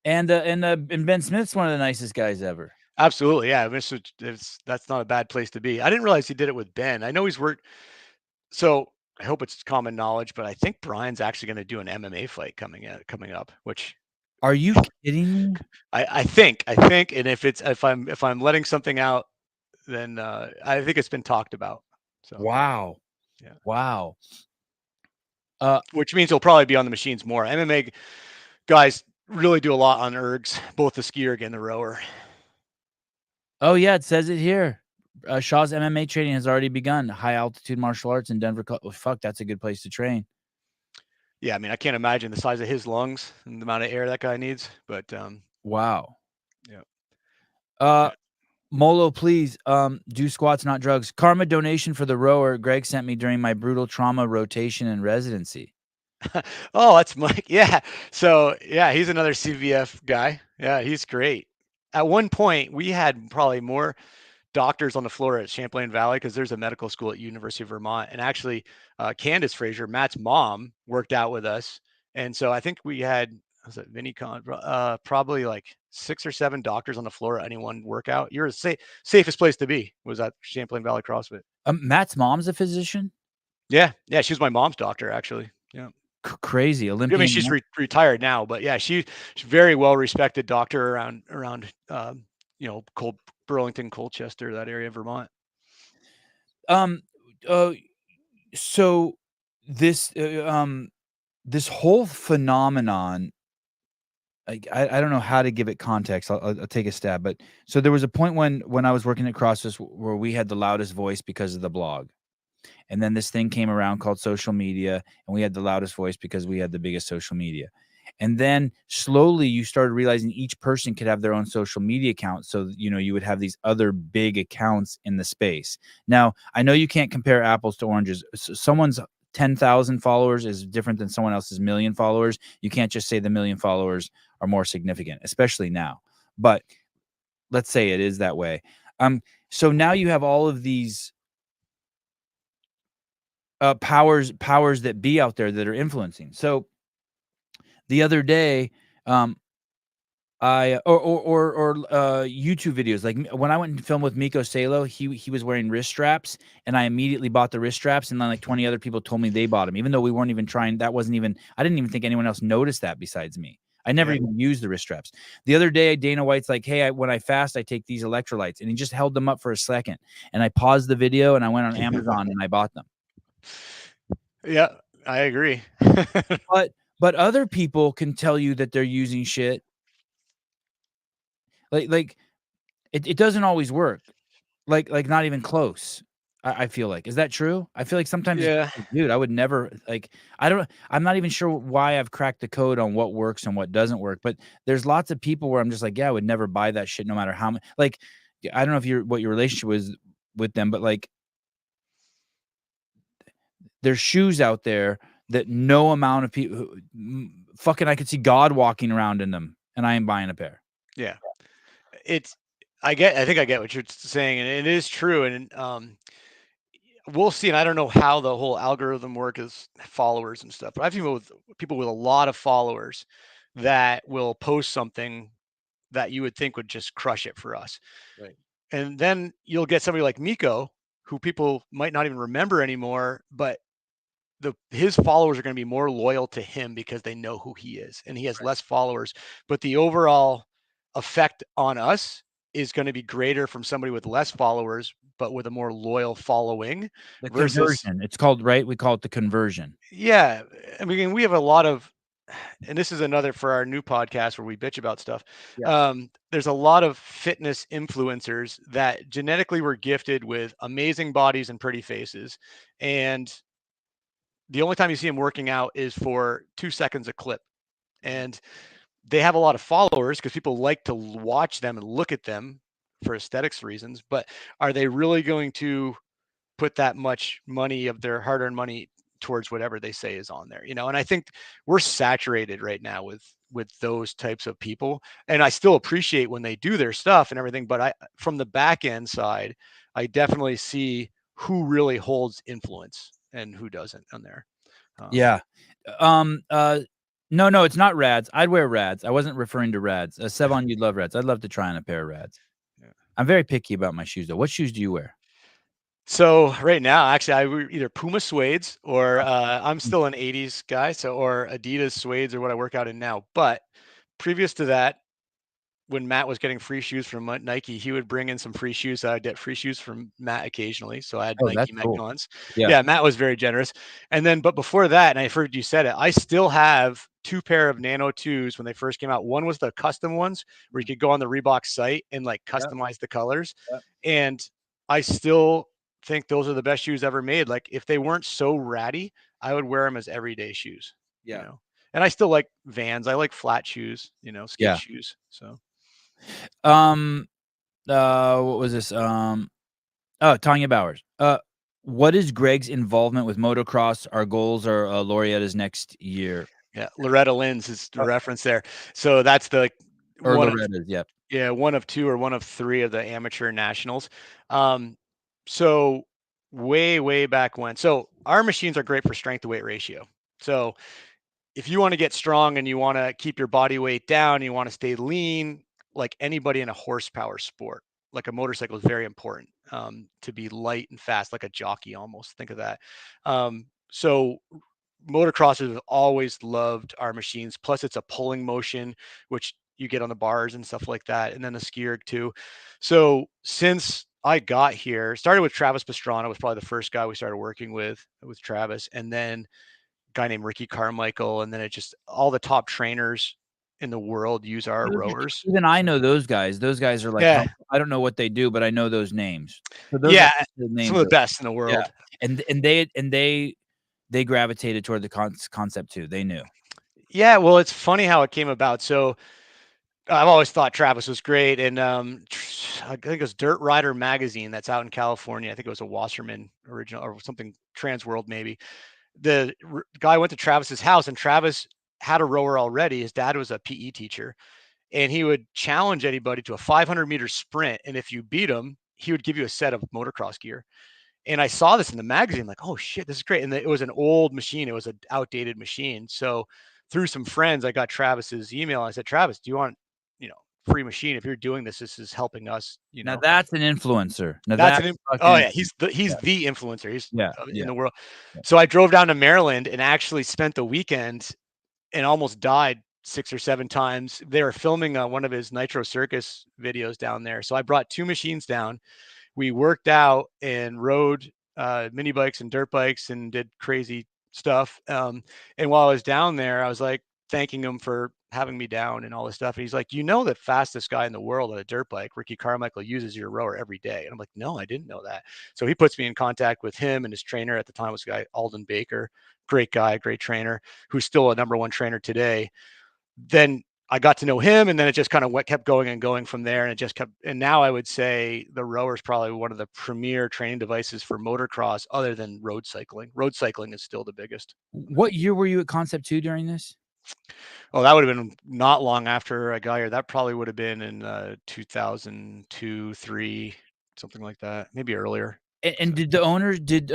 and Ben Smith's one of the nicest guys ever. Absolutely, yeah. That's not a bad place to be. I didn't realize he did it with Ben. I know he's worked. So I hope it's common knowledge, but I think Brian's actually going to do an MMA fight coming up, which Are you kidding me? I think, and if I'm letting something out, then I think it's been talked about. So Wow. yeah, Wow. which means he'll probably be on the machines more. MMA guys really do a lot on ergs, both the skier and the rower. Oh yeah, it says it here. Shaw's MMA training has already begun. High altitude martial arts in Denver. Fuck, that's a good place to train. Yeah, I mean, I can't imagine the size of his lungs and the amount of air that guy needs, but Wow. yeah. Uh, Molo, please, do squats, not drugs. Karma donation for the rower Greg sent me during my brutal trauma rotation and residency. Oh, that's Mike. Yeah. So yeah, he's another CVF guy. Yeah, he's great. At one point, we had probably more doctors on the floor at Champlain Valley because there's a medical school at University of Vermont, and actually, Candace Fraser, Matt's mom, worked out with us, and so I think we had was it Vinicon, probably like 6 or 7 doctors on the floor at any one workout. You're the safest place to be was at Champlain Valley CrossFit. Matt's mom's a physician. Yeah, yeah, she was my mom's doctor actually. Yeah. Crazy I Olympian. mean, she's retired now, but yeah, she's very well respected doctor around Burlington, Colchester, that area of Vermont. Um, so this this whole phenomenon, I don't know how to give it context. I'll take a stab, but so there was a point when I was working at CrossFit where we had the loudest voice because of the blog. And then this thing came around called social media, and we had the loudest voice because we had the biggest social media. And then slowly you started realizing each person could have their own social media account. So, you would have these other big accounts in the space. Now, I know you can't compare apples to oranges. Someone's 10,000 followers is different than someone else's million followers. You can't just say the million followers are more significant, especially now. But let's say it is that way. So now you have all of these powers that be out there that are influencing. So the other day, I or YouTube videos, like when I went and filmed with Miko Salo, he was wearing wrist straps, and I immediately bought the wrist straps, and then like 20 other people told me they bought them, even though we weren't even trying. That wasn't even. I didn't even think anyone else noticed that besides me. I never even used the wrist straps. The other day, Dana White's like, "Hey, when I fast, I take these electrolytes," and he just held them up for a second, and I paused the video and I went on Amazon and I bought them. Yeah, I agree. But other people can tell you that they're using shit. Like it doesn't always work. Like not even close. I feel like. Is that true? I feel like sometimes it's Yeah. like, dude, I would never I'm not even sure why I've cracked the code on what works and what doesn't work. But there's lots of people where I'm just like, yeah, I would never buy that shit no matter how much. Like, I don't know if what your relationship was with them, but like there's shoes out there that no amount of people fucking I could see God walking around in them, and I ain't buying a pair. Yeah. I think I get what you're saying, and it is true. And we'll see. And I don't know how the whole algorithm work is followers and stuff, but I've seen with people with a lot of followers that will post something that you would think would just crush it for us. Right. And then you'll get somebody like Miko, who people might not even remember anymore, but his followers are going to be more loyal to him because they know who he is, and he has less followers. But the overall effect on us is going to be greater from somebody with less followers, but with a more loyal following The versus, conversion. It's called, right? We call it the conversion. yeah. I mean, we have a lot of, and this is another for our new podcast where we bitch about stuff. Yeah. There's a lot of fitness influencers that genetically were gifted with amazing bodies and pretty faces. And the only time you see them working out is for 2 seconds a clip. And they have a lot of followers because people like to watch them and look at them for aesthetics reasons. But are they really going to put that much money of their hard-earned money towards whatever they say is on there? And I think we're saturated right now with those types of people. And I still appreciate when they do their stuff and everything, but from the back end side, I definitely see who really holds influence and who doesn't on there. Yeah. No, it's not Rads. I'd wear Rads. I wasn't referring to Rads. Sevon, you'd love Rads. I'd love to try on a pair of Rads. Yeah. I'm very picky about my shoes, though. What shoes do you wear? So right now, actually, I wear either Puma suedes or I'm still an '80s guy, or Adidas suedes are what I work out in now. But previous to that, when Matt was getting free shoes from Nike, he would bring in some free shoes. So I'd get free shoes from Matt occasionally. So I had Oh, that's Nike cool. Metcons. Yeah. Yeah, Matt was very generous. And then, but before that, and I've heard you said it, I still have 2 pair of Nano 2s when they first came out. One was the custom ones where you could go on the Reebok site and like customize the colors. And I still think those are the best shoes ever made. Like if they weren't so ratty, I would wear them as everyday shoes. Yeah. And I still like Vans. I like flat shoes, skate shoes. So what was this? Tanya Bowers. What is Greg's involvement with motocross? Our goals are Laureatas next year. Yeah, Loretta Lynn's is the reference there. So that's the or Loretta's, yep. Yeah, one of 2 or one of 3 of the amateur nationals. So way back when. So our machines are great for strength to weight ratio. So if you want to get strong and you want to keep your body weight down, you want to stay lean, like anybody in a horsepower sport, like a motorcycle is very important to be light and fast, like a jockey almost. Think of that. So motocrossers have always loved our machines. Plus, it's a pulling motion, which you get on the bars and stuff like that, and then the skierg too. So since I got here, started with Travis Pastrana, was probably the first guy we started working with Travis, and then guy named Ricky Carmichael, and then it just all the top trainers in the world use our rowers. Even I know those guys. Those guys are like, yeah. I don't know what they do, but I know those names. So those some of the best in the world. Yeah. And they gravitated toward the Concept2. They knew. Yeah, well, it's funny how it came about. So I've always thought Travis was great, and I think it was Dirt Rider magazine that's out in California. I think it was a Wasserman original or something, Trans World maybe. The guy went to Travis's house, and Travis had a rower already. His dad was a PE teacher, and he would challenge anybody to a 500-meter sprint, and if you beat him, he would give you a set of motocross gear. And I saw this in the magazine, like, oh shit, this is great. And it was an old machine. It was an outdated machine. So through some friends, I got Travis's email. I said, Travis, do you want, free machine? If you're doing this, this is helping us, Now that's an influencer. Now oh yeah, he's the influencer. He's in the world. Yeah. So I drove down to Maryland and actually spent the weekend and almost died 6 or 7 times. They were filming one of his Nitro Circus videos down there. So I brought 2 machines down. We worked out and rode mini bikes and dirt bikes and did crazy stuff. And while I was down there, I was like thanking him for having me down and all this stuff. And he's like, the fastest guy in the world on a dirt bike, Ricky Carmichael, uses your rower every day. And I'm like, no, I didn't know that. So he puts me in contact with him, and his trainer at the time was a guy, Alden Baker, great guy, great trainer, who's still a #1 trainer today. Then I got to know him, and then it just kind of kept going and going from there. And it just kept, and now I would say the rower is probably one of the premier training devices for motocross other than road cycling. Road cycling is still the biggest. What year were you at Concept2 during this? Oh, that would have been not long after I got here. That probably would have been in 2002, 3, something like that. Maybe earlier. And did the owners, Dick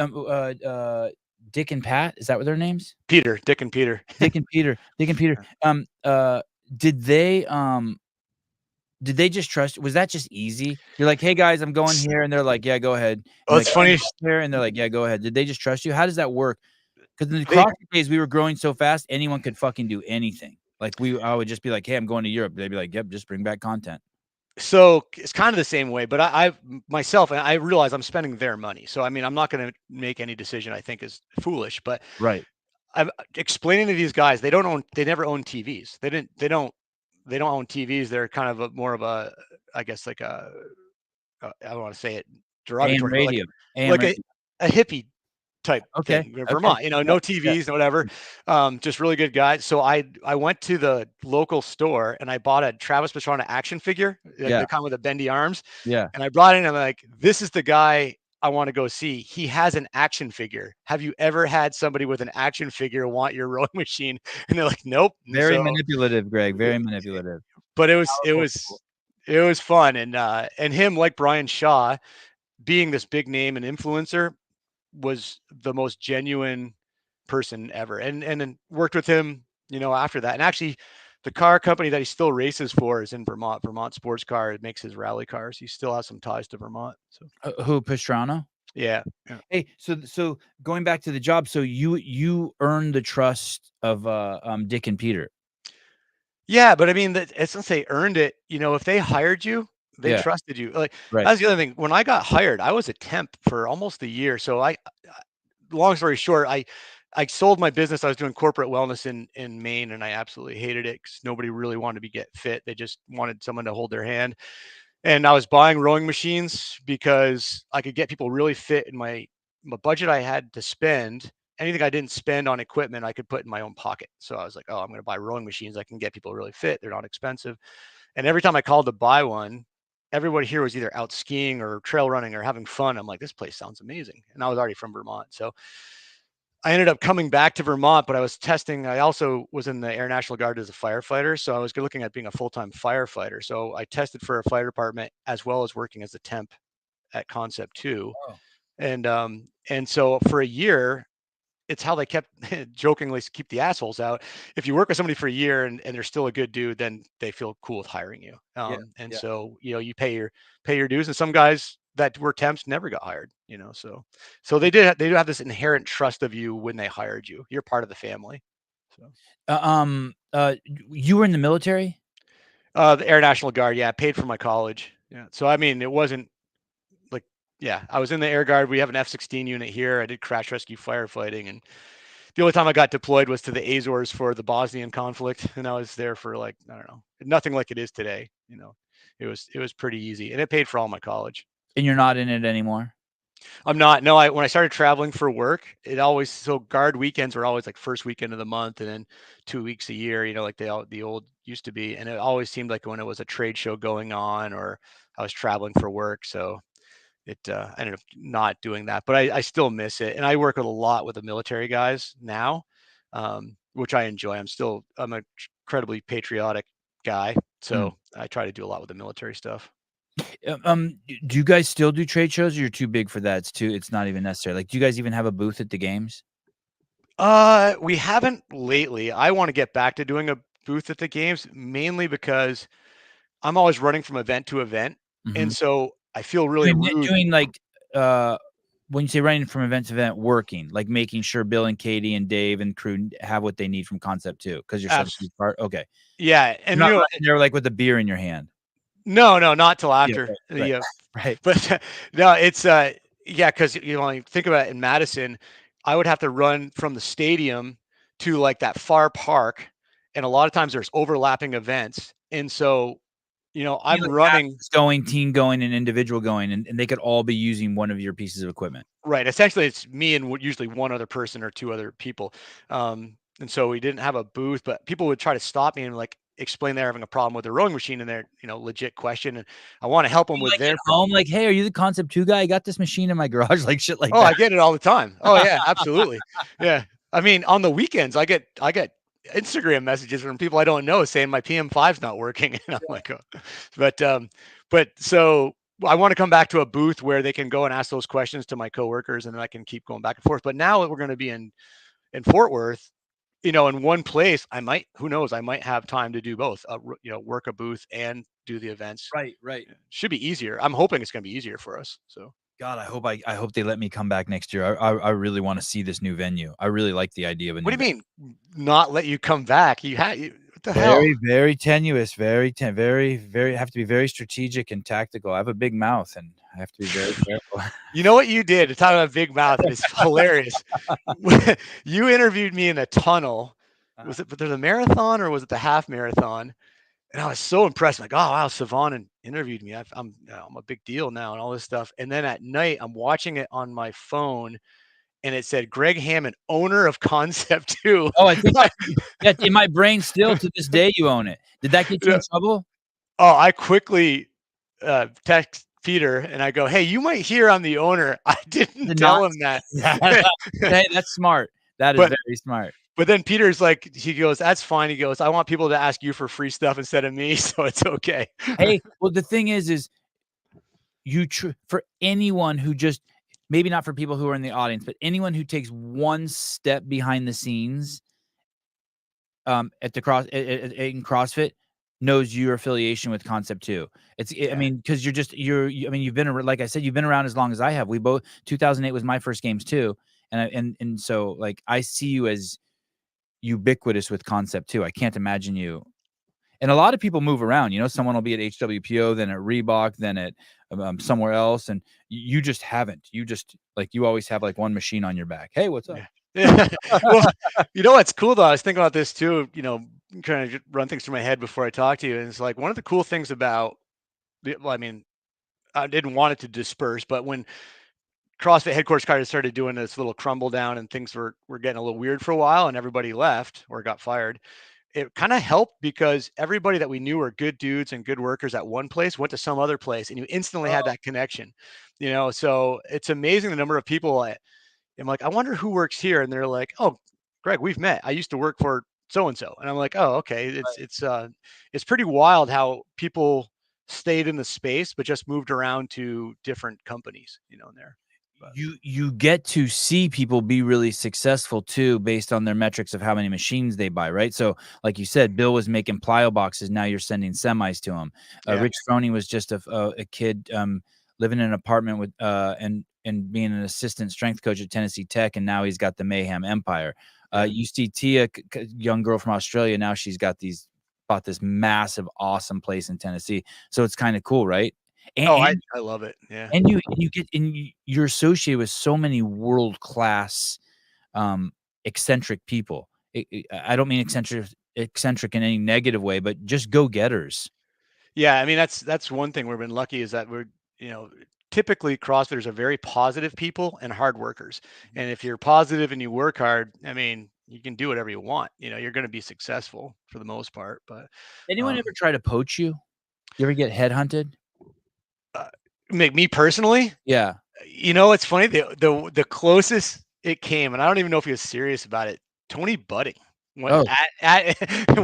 and Pat, is that what their names? Peter, Dick and Peter. Dick and Peter. Did they just trust? Was that just easy? You're like, hey guys, I'm going here, and they're like, yeah, go ahead. Oh, it's funny. Here, and they're like, yeah, go ahead. Did they just trust you? How does that work? Because in the CrossFit days, we were growing so fast, anyone could fucking do anything. Like I would just be like, "Hey, I'm going to Europe." They'd be like, "Yep, just bring back content." So it's kind of the same way, but I myself, and I realize I'm spending their money. So I mean, I'm not going to make any decision I think is foolish, but Right. I'm explaining to these guys they never own TVs. They don't own TVs. They're kind of more of a, I guess like I don't want to say it AM derogatory, but radio. AM like radio. a hippie type Okay. thing. Okay. Vermont, Yeah. no Yeah. TVs, no whatever. Just really good guys. So I went to the local store and I bought a Travis Pastrana action figure, like Yeah. the kind with the bendy arms. Yeah. And I brought it in. I'm like, this is the guy I want to go see. He has an action figure. Have you ever had somebody with an action figure want your rowing machine? And they're like, nope. And Very so, manipulative, Greg. Very manipulative. but Powerful tool. it was fun. And him, like Brian Shaw, being this big name and influencer, was the most genuine person ever. And then worked with him, after that. And actually, the car company that he still races for is in Vermont. Vermont Sports Car. It makes his rally cars. He still has some ties to Vermont. So Who, Pastrana? yeah, yeah. Hey, so going back to the job, so you earned the trust of Dick and Peter. Yeah, but I mean, it's not say earned it. If they hired you, they Yeah. trusted you. Like Right. that's the other thing. When I got hired, I was a temp for almost a year. So long story short, I sold my business. I was doing corporate wellness in Maine, and I absolutely hated it because nobody really wanted to be get fit. They just wanted someone to hold their hand. And I was buying rowing machines because I could get people really fit in my budget I had to spend. Anything I didn't spend on equipment, I could put in my own pocket. So I was like, oh, I'm going to buy rowing machines. I can get people really fit. They're not expensive. And every time I called to buy one, everybody here was either out skiing or trail running or having fun. I'm like, this place sounds amazing. And I was already from Vermont. So I ended up coming back to Vermont, but I was testing. I also was in the Air National Guard as a firefighter. So I was looking at being a full-time firefighter. So I tested for a fire department as well as working as a temp at Concept2. Oh. And so for a year, it's how they kept jokingly keep the assholes out. If you work with somebody for a year and they're still a good dude, then they feel cool with hiring you. Yeah. And Yeah. so, you pay your dues, and some guys that were temps never got hired, so they do have this inherent trust of you when they hired you. You're part of the family. So, You were in the military? the Air National Guard. Yeah. Paid for my college. Yeah. So, I mean, it wasn't like, yeah, I was in the Air Guard. We have an F-16 unit here. I did crash rescue firefighting, and the only time I got deployed was to the Azores for the Bosnian conflict, and I was there for like, I don't know, nothing like it is today. It was pretty easy, and it paid for all my college. And you're not in it anymore? I'm not. No, when I started traveling for work, so guard weekends were always like first weekend of the month, and then 2 weeks a year. Like the old used to be, and it always seemed like when it was a trade show going on or I was traveling for work. So I ended up not doing that, but I still miss it. And I work with a lot with the military guys now, which I enjoy. I'm an incredibly patriotic guy. So I try to do a lot with the military stuff. Do you guys still do trade shows, or you're too big for that? It's not even necessary. Like, do you guys even have a booth at the games? We haven't lately. I want to get back to doing a booth at the games, mainly because I'm always running from event to event. And so I feel really rude. Doing like, when you say running from event to event, working, like making sure Bill and Katie and Dave and crew have what they need from Concept2 because you're such a huge part. Okay. Yeah. And You're not running there like with a beer in your hand. no, not till Yeah, after. right. Right. But no, it's yeah, because think about it, in Madison, I would have to run from the stadium to like that far park, and a lot of times there's overlapping events, and so I'm Like running going, team going, and individual going, and they could all be using one of your pieces of equipment. right. Essentially, it's me and usually one other person or two other people, and so we didn't have a booth, but people would try to stop me and like explain they're having a problem with their rowing machine and their legit question, and I want to help them with Like their at home, like, hey, are you the Concept2 guy? I got this machine in my garage, like shit like Oh, that. I get it all the time. Oh yeah, absolutely. Yeah. I mean, on the weekends, I get Instagram messages from people I don't know saying my PM5's not working, and I'm like, oh. But so I want to come back to a booth where they can go and ask those questions to my coworkers, and then I can keep going back and forth. But now that we're going to be in Fort Worth, in one place, who knows, I might have time to do both. Work a booth and do the events. Right. Should be easier. I'm hoping it's going to be easier for us. So. God, I hope they let me come back next year. I really want to see this new venue. I really like the idea of a new. What do you mean not let you come back? What the hell? Very, very tenuous, very, very have to be very strategic and tactical. I have a big mouth and I have to be very careful. You know what you did to talk about big mouth, and it's hilarious. You interviewed me in a tunnel. Was it the marathon or was it the half marathon? And I was so impressed. I'm like, oh wow, Savon interviewed me. I'm a big deal now and all this stuff. And then at night, I'm watching it on my phone, and it said Greg Hammond, owner of Concept2. Oh, I think yeah, in my brain still to this day you own it. Did that get you in trouble? Oh, I quickly text Peter and I go, hey, you might hear I'm the owner. I didn't Did not. tell him that. Hey, that's smart. That is but very smart. But then Peter's like, he goes, that's fine. He goes, I want people to ask you for free stuff instead of me, so it's okay. Hey, well, the thing is you for anyone who just maybe not for people who are in the audience, but anyone who takes one step behind the scenes, at the in CrossFit knows your affiliation with Concept2. It's, Yeah. I mean, because I mean, you've been like I said, you've been around as long as I have. We both 2008 was my first games too, and so like I see you as ubiquitous with Concept2. I can't imagine you. And a lot of people move around. You know, someone will be at HWPO, then at Reebok, then at somewhere else, and you just haven't. You just like you always have like one machine on your back. Hey, what's up? Yeah. Well, you know what's cool though? I was thinking about this too. You know, trying to run things through my head before I talk to you. And it's like one of the cool things about, well, I mean, I didn't want it to disperse, but when CrossFit headquarters kind of started doing this little crumble down and things were getting a little weird for a while, and everybody left or got fired, it kind of helped because everybody that we knew were good dudes and good workers at one place went to some other place, and you instantly had that connection. You know, so it's amazing the number of people I'm like, I wonder who works here, and they're like, oh, Greg, we've met. I used to work for so and so, and I'm like, oh, okay. It's pretty wild how people stayed in the space but just moved around to different companies, you know, in there. But You get to see people be really successful too based on their metrics of how many machines they buy, right? So, like you said, Bill was making plyo boxes. Now you're sending semis to him. yeah, Rich Froning was just a kid living in an apartment with and being an assistant strength coach at Tennessee Tech, and now he's got the Mayhem Empire. yeah. You see Tia, young girl from Australia, now she's got bought this massive, awesome place in Tennessee. So it's kind of cool, right? Oh, And I love it. Yeah. and you're associated with so many world class, eccentric people. I don't mean eccentric in any negative way, but just go getters. Yeah, I mean that's one thing we've been lucky is that we're, you know, typically CrossFitters are very positive people and hard workers. And if you're positive and you work hard, I mean, you can do whatever you want. You know, you're going to be successful for the most part. But Anyone um, ever try to poach you? You ever get headhunted? uh, me personally, Yeah. you know, it's funny. The closest it came, and I don't even know if he was serious about it. Tony Budding, Oh, at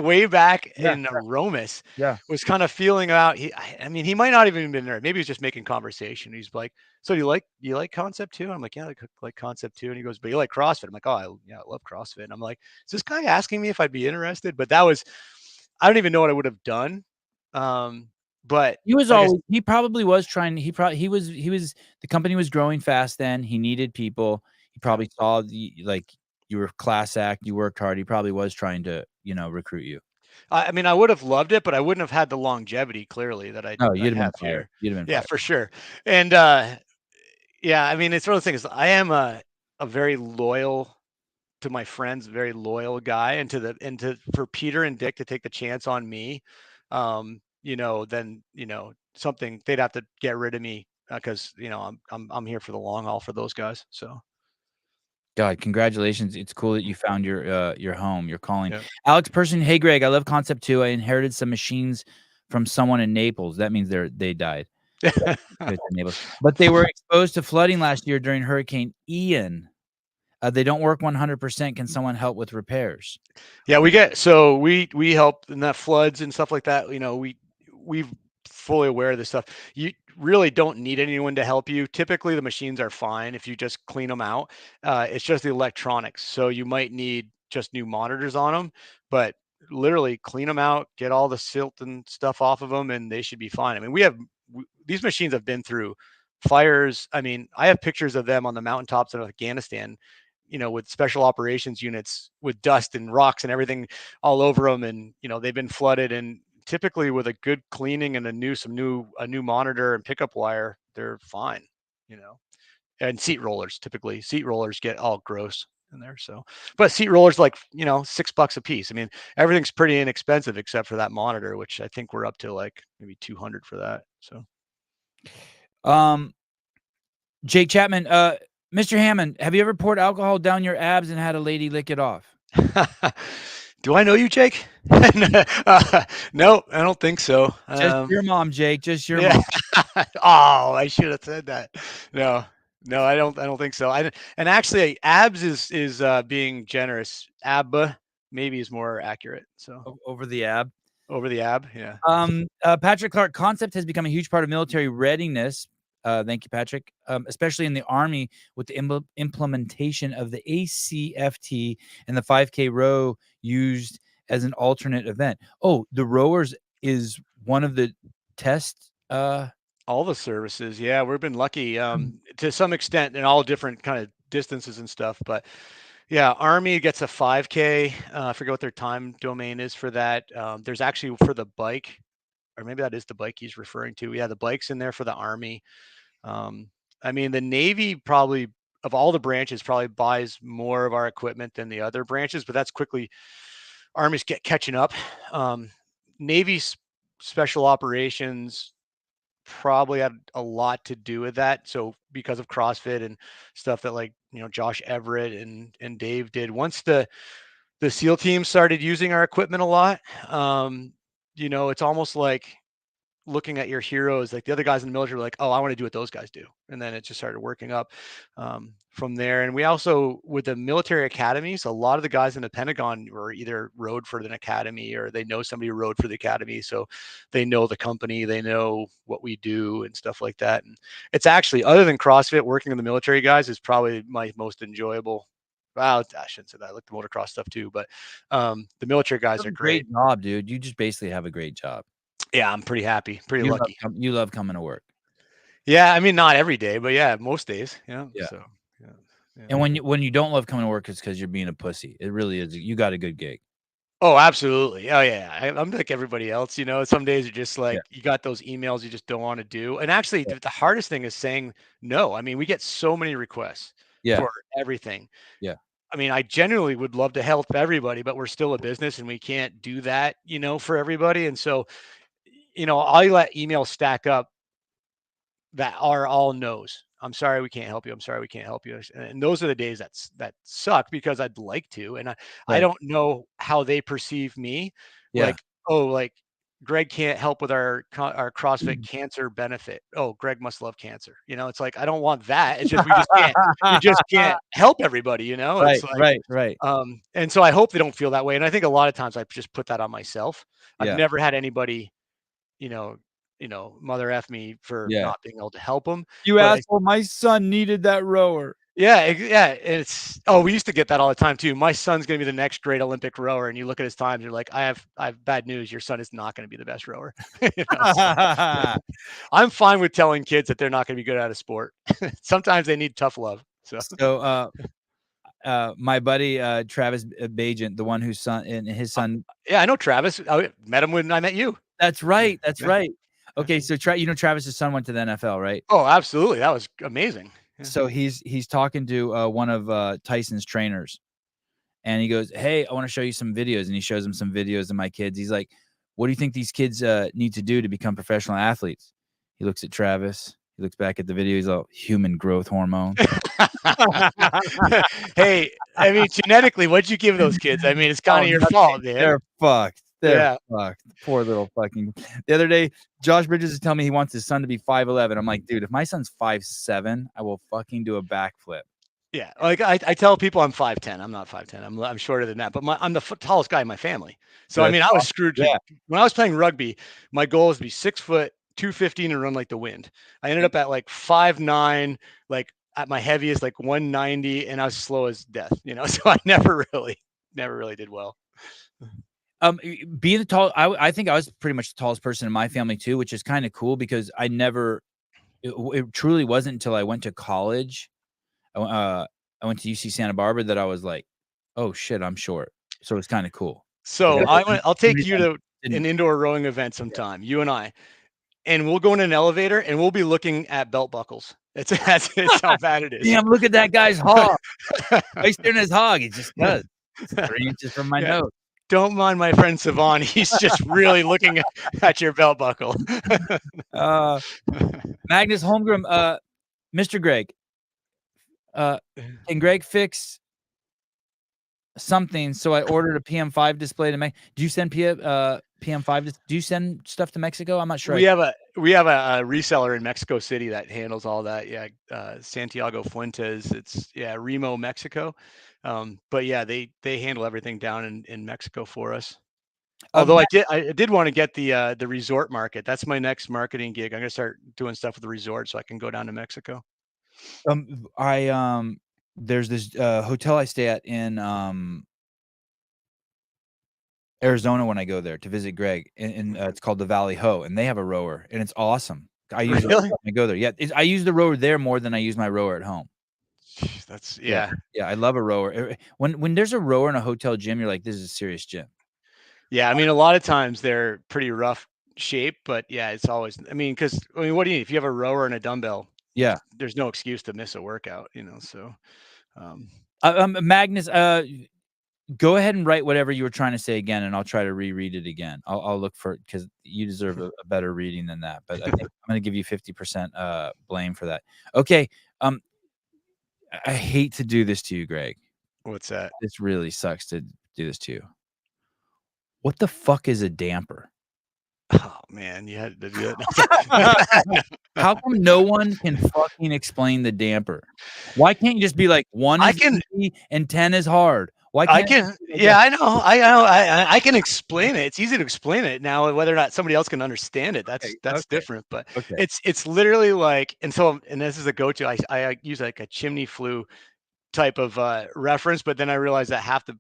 way back yeah, in Romus, yeah. was kind of feeling out. I mean, he might not even been there. Maybe he was just making conversation. He's like, "So you like Concept2?" I'm like, "Yeah, I like Concept2." And he goes, "But you like CrossFit?" I'm like, "Oh, yeah, I love CrossFit." And I'm like, "Is this guy asking me if I'd be interested?" But that was, I don't even know what I would have done. But He was like I always he probably was trying he was the company was growing fast then. He needed people. He yeah. probably saw like you were class act, you worked hard. He probably was trying to, recruit you. I mean, I would have loved it, but I wouldn't have had the longevity clearly that No, I you'd have been have fired. here. You'd have been Yeah, fired. for sure. And yeah, I mean, it's one of the things. I am a very loyal to my friends, very loyal guy, and for Peter and Dick to take the chance on me, you know, then something they'd have to get rid of me because I'm here for the long haul for those guys. So God, congratulations. It's cool that you found your home, your calling. yeah. Alex Person, hey Greg, I love Concept2. I inherited some machines from someone in Naples. That means they died. Good to Naples. But they were exposed to flooding last year during Hurricane Ian. They don't work 100%. Can someone help with repairs? Yeah, we help in that floods and stuff like that. You know, we've fully aware of this stuff. You really don't need anyone to help you. Typically, the machines are fine if you just clean them out. It's just the electronics. So you might need just new monitors on them, but literally clean them out, get all the silt and stuff off of them, and they should be fine. I mean, these machines have been through fires. I mean, I have pictures of them on the mountaintops of Afghanistan, with special operations units with dust and rocks and everything all over them, and they've been flooded, and typically with a good cleaning and a new monitor and pickup wire, they're fine. And seat rollers, typically seat rollers get all gross in there. So, but seat rollers like $6 a piece. I mean, everything's pretty inexpensive except for that monitor, which I think we're up to like maybe 200 for that. So, Jake Chapman, Mr. Hammond, have you ever poured alcohol down your abs and had a lady lick it off? Do I know you, Jake? No, I don't think so. Just your mom, Jake. Just your mom. Oh, I should have said that. No, I don't think so. And actually, abs is being generous. Ab maybe is more accurate. So over the ab. Over the ab, yeah. Patrick Clark, Concept has become a huge part of military readiness. Thank you, Patrick. Especially in the Army with the implementation of the ACFT and the 5K row used as an alternate event. Oh, the rowers is one of the tests. All the services, yeah, we've been lucky to some extent in all different kind of distances and stuff. But yeah, Army gets a 5K. I forget what their time domain is for that. There's actually for the bike, or maybe that is the bike he's referring to. Yeah, the bike's in there for the Army. I mean, the Navy probably, of all the branches, probably buys more of our equipment than the other branches, but that's quickly, Army's catching up. Navy's special operations probably had a lot to do with that. So because of CrossFit and stuff that like, Josh Everett and Dave did, once the SEAL team started using our equipment a lot, it's almost like looking at your heroes, like the other guys in the military were like, oh, I want to do what those guys do. And then it just started working up from there. And we also, with the military academies, a lot of the guys in the Pentagon were either rode for an academy or they know somebody who rode for the academy. So they know the company, they know what we do and stuff like that. And it's actually, other than CrossFit, working with the military guys is probably my most enjoyable. Well, I shouldn't say that. I like the motocross stuff too, but the military guys are great. Great job, dude. You just basically have a great job. Yeah, I'm pretty happy, pretty lucky. You love coming to work. Yeah, I mean, not every day, but yeah, most days. Yeah. So, yeah. And when you don't love coming to work, it's because you're being a pussy. It really is. You got a good gig. Oh, absolutely. Oh, yeah. I'm like everybody else. Some days are just like you got those emails you just don't want to do. And actually, the hardest thing is saying no. I mean, we get so many requests for everything. Yeah. I mean, I genuinely would love to help everybody, but we're still a business and we can't do that, for everybody. And so, I let emails stack up that are all no's. I'm sorry we can't help you. I'm sorry we can't help you. And those are the days that suck because I'd like to, and I don't know how they perceive me. Yeah. Like, oh, like Greg can't help with our CrossFit cancer benefit. Oh, Greg must love cancer. It's like I don't want that. It's just we just can't help everybody. Right, it's like, right. And so I hope they don't feel that way. And I think a lot of times I just put that on myself. Yeah. I've never had anybody, mother F me for not being able to help them. You asshole, my son needed that rower. Yeah. We used to get that all the time too. My son's going to be the next great Olympic rower. And you look at his times, you're like, I have bad news. Your son is not going to be the best rower. I'm fine with telling kids that they're not going to be good at a sport. Sometimes they need tough love. So my buddy, Travis Bajent, the one whose son and his son. Yeah, I know Travis. I met him when I met you. That's right. That's right. Okay. So Travis's son went to the NFL, right? Oh, absolutely. That was amazing. Yeah. So he's talking to one of Tyson's trainers, and he goes, "Hey, I want to show you some videos." And he shows him some videos of my kids. He's like, "What do you think these kids need to do to become professional athletes?" He looks at Travis. He looks back at the video. He's all, human growth hormone. Hey, I mean, genetically, what'd you give those kids? I mean, it's kind of your fault, man. They're fucked. They're fucked. Poor little fucking. The other day, Josh Bridges is telling me he wants his son to be 5'11". I'm like, dude, if my son's 5'7", I will fucking do a backflip. Yeah, like I tell people I'm 5'10". I'm not 5'10". I'm shorter than that, but I'm the tallest guy in my family. So I mean, I was screwed. When I was playing rugby, my goal was to be 6 foot, 215, and run like the wind. I ended up at like 5'9", like at my heaviest, like 190, and I was slow as death. So I never really did well. Being the tall, I think I was pretty much the tallest person in my family too, which is kind of cool because I never. It truly wasn't until I went to college. I went to UC Santa Barbara that I was like, oh shit, I'm short. So it's kind of cool. So I'll take you to an Didn't. indoor rowing event sometime, you and I, and we'll go in an elevator and we'll be looking at belt buckles. It's how bad it is. Damn, look at that guy's hog. He's staring at his hog. He just does. It's 3 inches from my Yeah. nose. Don't mind my friend Savon. He's just really looking at your belt buckle. Magnus Holmgren, Mr. Greg. Can Greg fix something? So I ordered a PM5 display to make. Do you send PM5? Do you send stuff to Mexico? I'm not sure. We have a reseller in Mexico City that handles all that. Yeah, Santiago Fuentes. It's Remo, Mexico. But yeah, they handle everything down in Mexico for us. Although I did want to get the resort market. That's my next marketing gig. I'm gonna start doing stuff with the resort so I can go down to Mexico. There's this hotel I stay at in Arizona when I go there to visit Greg, and it's called the Valley Ho, and they have a rower, and it's awesome. I use it when I go there. Yeah, I use the rower there more than I use my rower at home. That's yeah. I love a rower. When there's a rower in a hotel gym, you're like, this is a serious gym. Yeah, I mean, a lot of times they're pretty rough shape, but yeah, it's always. I mean, because what do you need if you have a rower and a dumbbell? Yeah, there's no excuse to miss a workout, So, Magnus, go ahead and write whatever you were trying to say again, and I'll try to reread it again. I'll look for it because you deserve a better reading than that. But I think I'm going to give you 50% blame for that. Okay. I hate to do this to you, Greg. What's that? This really sucks to do this to you. What the fuck is a damper? Oh man, you had to do it. How come no one can fucking explain the damper? Why can't you just be like 1 is easy and 10 is hard? Why can't I can? Yeah, I know. I can explain it. It's easy to explain it now. Whether or not somebody else can understand it, that's different. But it's literally like, and this is a go-to. I use like a chimney flue type of reference, but then I realized that half the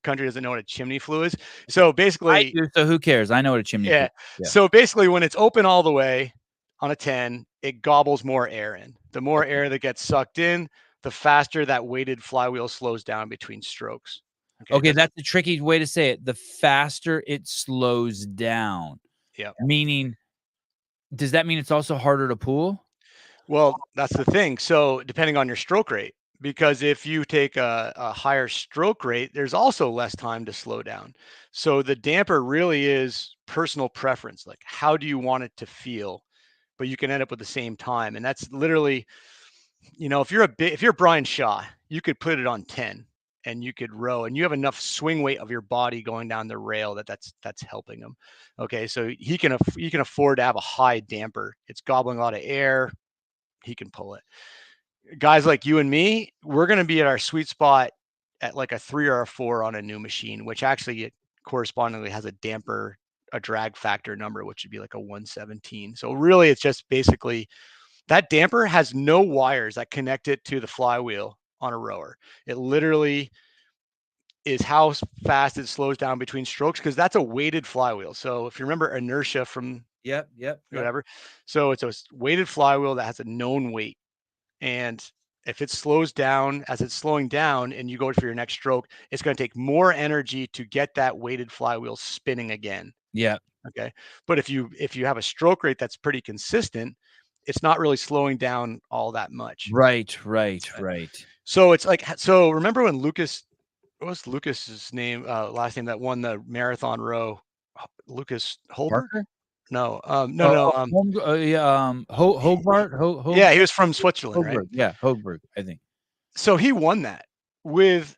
country doesn't know what a chimney flue is. So basically, I do, so who cares? I know what a chimney flue is. Yeah. So basically, when it's open all the way on a 10, it gobbles more air in. The more air that gets sucked in, the faster that weighted flywheel slows down between strokes. Okay, that's the tricky way to say it. The faster it slows down. Yeah. Meaning, does that mean it's also harder to pull? Well, that's the thing. So depending on your stroke rate, because if you take a higher stroke rate, there's also less time to slow down. So the damper really is personal preference. Like, how do you want it to feel? But you can end up with the same time. And that's literally, if you're Brian Shaw, you could put it on 10 and you could row, and you have enough swing weight of your body going down the rail that's helping him. Okay, so he can afford to have a high damper. It's gobbling a lot of air. He can pull it. Guys like you and me, we're going to be at our sweet spot at like a 3 or a 4 on a new machine, which actually correspondingly has a damper, a drag factor number, which would be like a 117. So really, it's just basically that damper has no wires that connect it to the flywheel on a rower. It literally is how fast it slows down between strokes, because that's a weighted flywheel. So if you remember inertia from whatever, so it's a weighted flywheel that has a known weight. And if it slows down as it's slowing down and you go for your next stroke, it's going to take more energy to get that weighted flywheel spinning again. Yeah. Okay. But if you have a stroke rate that's pretty consistent, it's not really slowing down all that much. Right. So it's like, so remember when Lucas, what was Lucas's name, last name that won the marathon row? Lucas Holberg? No, Hogberg. Yeah, he was from Switzerland, right? Yeah, Hogberg, I think. So he won that with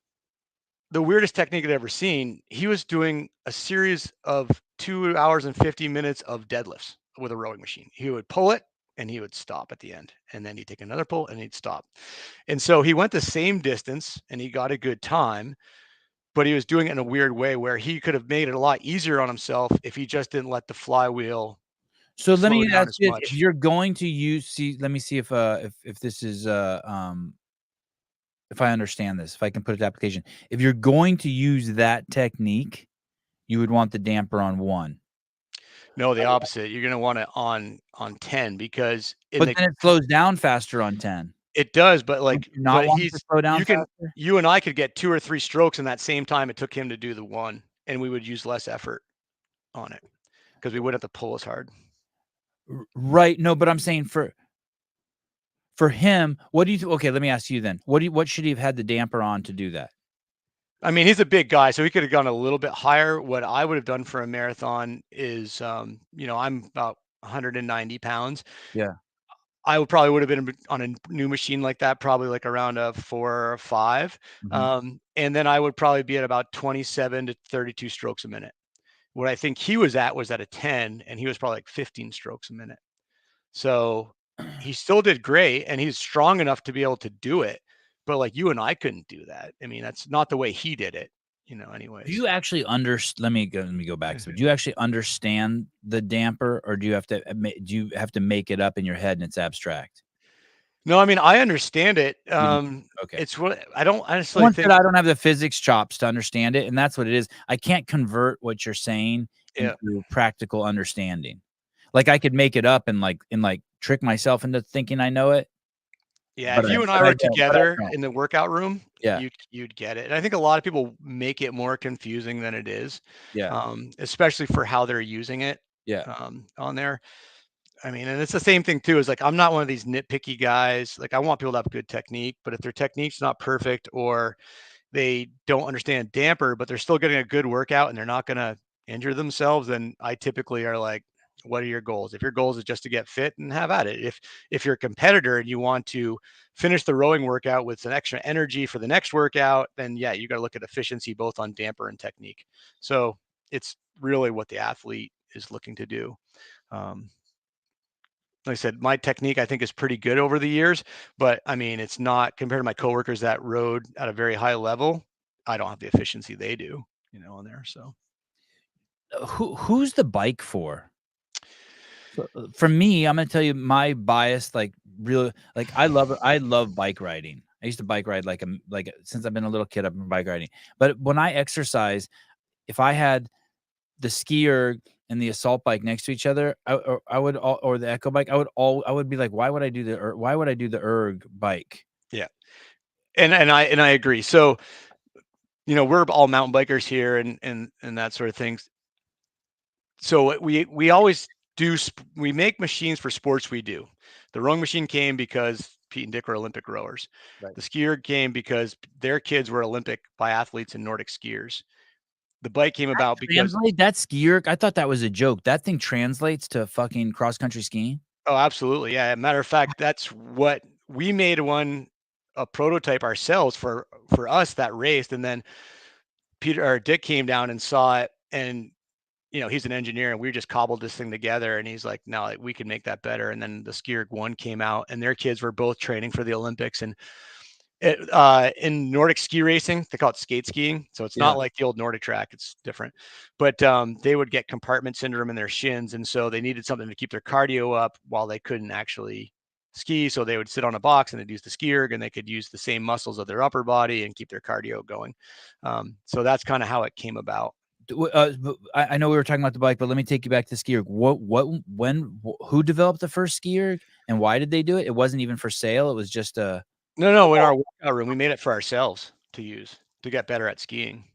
the weirdest technique I'd ever seen. He was doing a series of 2 hours and 50 minutes of deadlifts with a rowing machine. He would pull it and he would stop at the end, and then he'd take another pull and he'd stop. And so he went the same distance and he got a good time, but he was doing it in a weird way where he could have made it a lot easier on himself if he just didn't let the flywheel. So let me ask you, if you're going to use, let me see if this is if I understand this, if I can put it to application. If you're going to use that technique, you would want the damper on 1. No, the opposite. You're going to want it on 10, because then it slows down faster on 10. It does, but Would like, you not want to slow down faster? you and I could get 2 or 3 strokes in that same time it took him to do the one, and we would use less effort on it because we wouldn't have to pull as hard. Right. No, but I'm saying for him, what do you okay, let me ask you then. What should he have had the damper on to do that? I mean, he's a big guy, so he could have gone a little bit higher. What I would have done for a marathon is, I'm about 190 pounds. Yeah. I would have been on a new machine like that, probably like around a 4 or 5. Mhm. And then I would probably be at about 27 to 32 strokes a minute. What I think he was at a 10, and he was probably like 15 strokes a minute. So he still did great, and he's strong enough to be able to do it. But like you and I couldn't do that. I mean, that's not the way he did it, Do anyways. you actually let me go back. So do you actually understand the damper, or do you have to make it up in your head and it's abstract? No, I mean, I understand it. You do. Okay. It's what I don't honestly Someone said think. I don't have the physics chops to understand it, and that's what it is. I can't convert what you're saying Yeah. into practical understanding. Like, I could make it up and, trick myself into thinking I know it, Yeah, but if you and I I were don't, but I together don't. in the workout room, Yeah, you'd get it. And I think a lot of people make it more confusing than it is, yeah, especially for how they're using it yeah. on there. I mean, and it's the same thing too. Is like I'm not one of these nitpicky guys. Like I want people to have good technique, but if their technique's not perfect or they don't understand damper, but they're still getting a good workout and they're not going to injure themselves, then I typically are like, what are your goals? If your goals is just to get fit, and have at it. If you're a competitor and you want to finish the rowing workout with some extra energy for the next workout, then yeah, you got to look at efficiency both on damper and technique. So it's really what the athlete is looking to do. Um, like I said, my technique I think is pretty good over the years, but I mean, it's not compared to my coworkers that rode at a very high level. I don't have the efficiency they do, on there. So Who's the bike for? For me, I'm gonna tell you my bias, I love bike riding. I used to bike ride since I've been a little kid, I've been bike riding. But when I exercise, if I had the skierg and the assault bike next to each other, or the echo bike, I would be like, why would I do the erg bike? yeah, and I agree. So we're all mountain bikers here and that sort of things. So we always we make machines for sports we do. The rowing machine came because Pete and Dick were Olympic rowers. Right. The skier came because their kids were Olympic biathletes and Nordic skiers. The bike came about because Translate that skierg. I thought that was a joke. That thing translates to fucking cross country skiing. oh, absolutely, yeah. Matter of fact, that's what we made a prototype ourselves for us that raced, and then Peter or Dick came down and saw it, and he's an engineer, and we just cobbled this thing together. And he's like, no, like, we can make that better. And then the skierg one came out, and their kids were both training for the Olympics. And in Nordic ski racing, they call it skate skiing. So it's Yeah. not like the old Nordic track; it's different. But they would get compartment syndrome in their shins, and so they needed something to keep their cardio up while they couldn't actually ski. So they would sit on a box and they'd use the skierg, and they could use the same muscles of their upper body and keep their cardio going. So that's kind of how it came about. I know we were talking about the bike, but let me take you back to skierg. Who developed the first skierg, and why did they do it? It wasn't even for sale. It was just a No, in our workout room, we made it for ourselves to use to get better at skiing.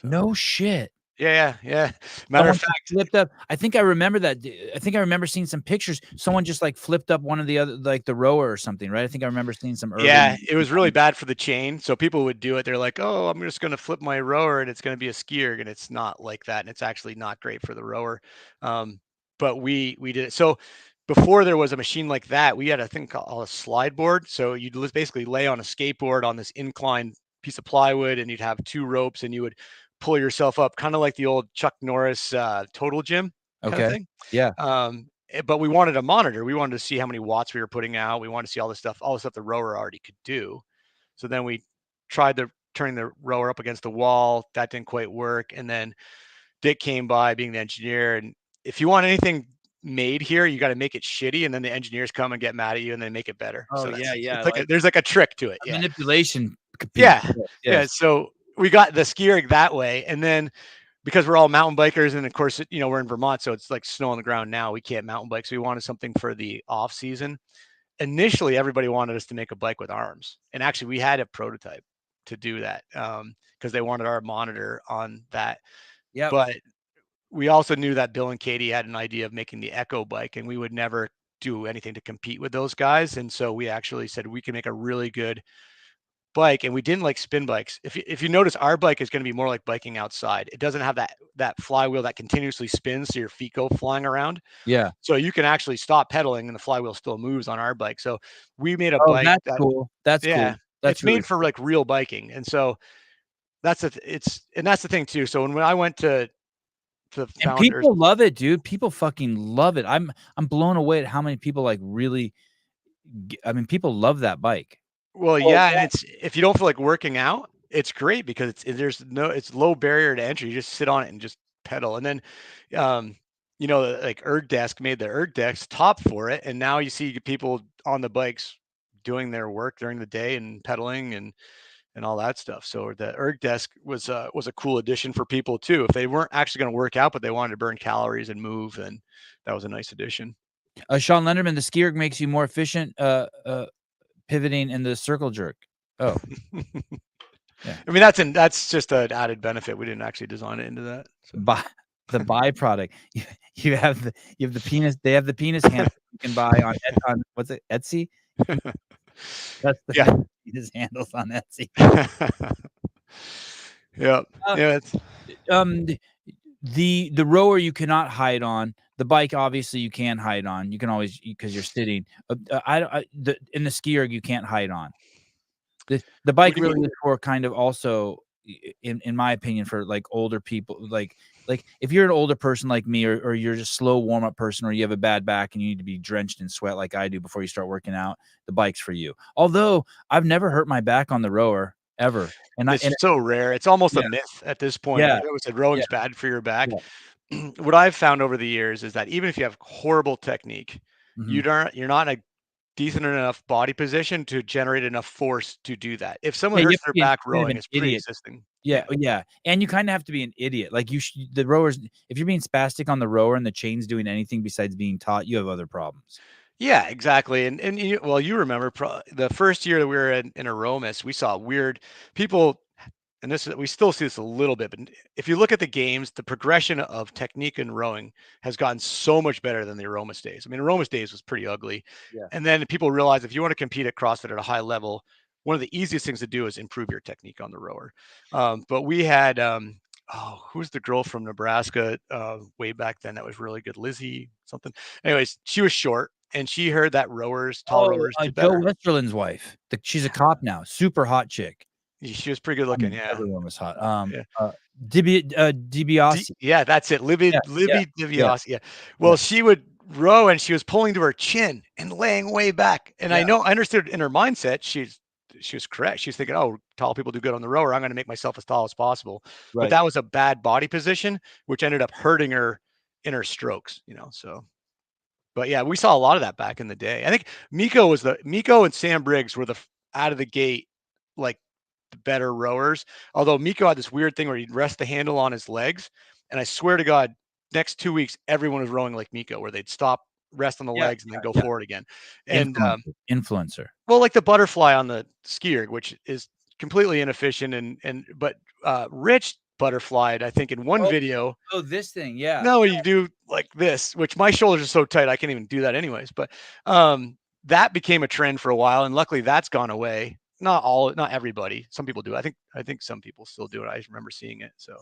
So, no shit. yeah. Matter of Someone just fact, flipped up. I think I remember that. I think I remember seeing some pictures. Someone just flipped up one of the other, the rower or something, right? I think I remember seeing some early. yeah, it was really bad for the chain. So people would do it. They're like, "Oh, I'm just going to flip my rower, and it's going to be a skier," and it's not like that, and it's actually not great for the rower. But we did it. So before there was a machine like that, we had a thing called a slide board. So you'd basically lay on a skateboard on this inclined piece of plywood, and you'd have 2 ropes, and you would pull yourself up, kind of like the old Chuck Norris Total Gym kind of Okay. thing. Yeah. But we wanted a monitor. We wanted to see how many watts we were putting out. We wanted to see all the stuff the rower already could do. So then we tried turning the rower up against the wall. That didn't quite work. And then Dick came by being the engineer. And if you want anything made here, you got to make it skitty. And then the engineers come and get mad at you and they make it better. Oh So yeah, yeah. it's there's like a trick to it. A Yeah. manipulation piece. Yeah. Yeah. Yes. So we got the skierg that way. And then because we're all mountain bikers, and of course, we're in Vermont, so it's like snow on the ground now. We can't mountain bike, so we wanted something for the off season. initially everybody wanted us to make a bike with arms, and actually we had a prototype to do that because they wanted our monitor on that. Yep. But we also knew that Bill and Katie had an idea of making the Echo bike, and we would never do anything to compete with those guys. And so we actually said we can make a really good bike, and we didn't like spin bikes. If you notice, our bike is going to be more like biking outside. It doesn't have that flywheel that continuously spins, so your feet go flying around. Yeah. So you can actually stop pedaling, and the flywheel still moves on our bike. So we made a Oh, bike that's that, cool. That's cool. yeah, That's it's really made for like real biking, and so that's that's the thing too. So when I went to the and founders, people love it, dude. People fucking love it. I'm blown away at how many people like really. I mean, people love that bike. well, Oh, yeah, and it's if you don't feel like working out, it's great because it's low barrier to entry. You just sit on it and just pedal, and then, um, like ErgDesk made the ErgDesk top for it, and now you see people on the bikes doing their work during the day and pedaling and all that stuff. So the ErgDesk was a cool addition for people too. If they weren't actually going to work out, but they wanted to burn calories and move, then that was a nice addition. Sean Lenderman, the skierg makes you more efficient pivoting in the circle jerk. Oh, yeah. I mean, that's just an added benefit. We didn't actually design it into that. So. The byproduct. You have the penis. They have the penis handle you can buy on what's it, Etsy. That's the Yeah. penis handles on Etsy. Yeah. Yeah. The rower you cannot hide on. The bike obviously you can hide on. You can always because you're sitting. In the skierg you can't hide on. The What bike do you really mean? is for kind of also, in my opinion, for like older people. Like if you're an older person like me, or you're just slow warm up person, or you have a bad back and you need to be drenched in sweat like I do before you start working out, the bike's for you. Although I've never hurt my back on the rower ever, It's so rare. It's almost a yeah, myth at this point. yeah, I always said yeah, rowing's bad for your back. yeah. What I've found over the years is that even if you have horrible technique, Mm-hmm. you're not in a decent enough body position to generate enough force to do that. If someone Yeah, you hurts have to their be back kind of rowing, an it's idiot. pre-existing. Yeah, Yeah. yeah, and you kinda have to be an idiot. Like, the rowers if you're being spastic on the rower and the chain's doing anything besides being taut, you have other problems. Yeah, exactly. And you remember the first year that we were in Aromas, we saw weird people, and we still see this a little bit, but if you look at the games, the progression of technique and rowing has gotten so much better than the Aromas days. I mean, Aromas days was pretty ugly. Yeah. And then people realize if you want to compete at CrossFit at a high level, one of the easiest things to do is improve your technique on the rower. But we had who's the girl from Nebraska way back then that was really good? Lizzie something. Anyways, she was short and she heard that tall Oh, rowers did Joe better. Westerland's wife. She's a cop now, super hot chick. She was pretty good I looking. mean, Yeah. everyone was hot. Yeah. DiBiase. Yeah, that's it. Yeah, yeah, Libby yeah, DiBiase. Yeah. yeah, Well, she would row and she was pulling to her chin and laying way back. And yeah, I understood in her mindset, she was correct. She was thinking, oh, tall people do good on the rower. I'm going to make myself as tall as possible. But right. that was a bad body position, which ended up hurting her in her strokes. So, but yeah, we saw a lot of that back in the day. I think Miko and Sam Briggs were out of the gate, like the better rowers. Although Miko had this weird thing where he'd rest the handle on his legs. And I swear to God, next 2 weeks, everyone was rowing like Miko, where they'd stop, rest on the Yeah, legs, and then go yeah, forward again. And yeah. Influencer. well, like the butterfly on the skier, which is completely inefficient, but Rich butterflied, I think, in one Oh, video. oh, this thing, yeah. No, you do like this, which my shoulders are so tight I can't even do that anyways. But that became a trend for a while, and luckily that's gone away. Not everybody. Some people do. I think some people still do it. I remember seeing it. So, I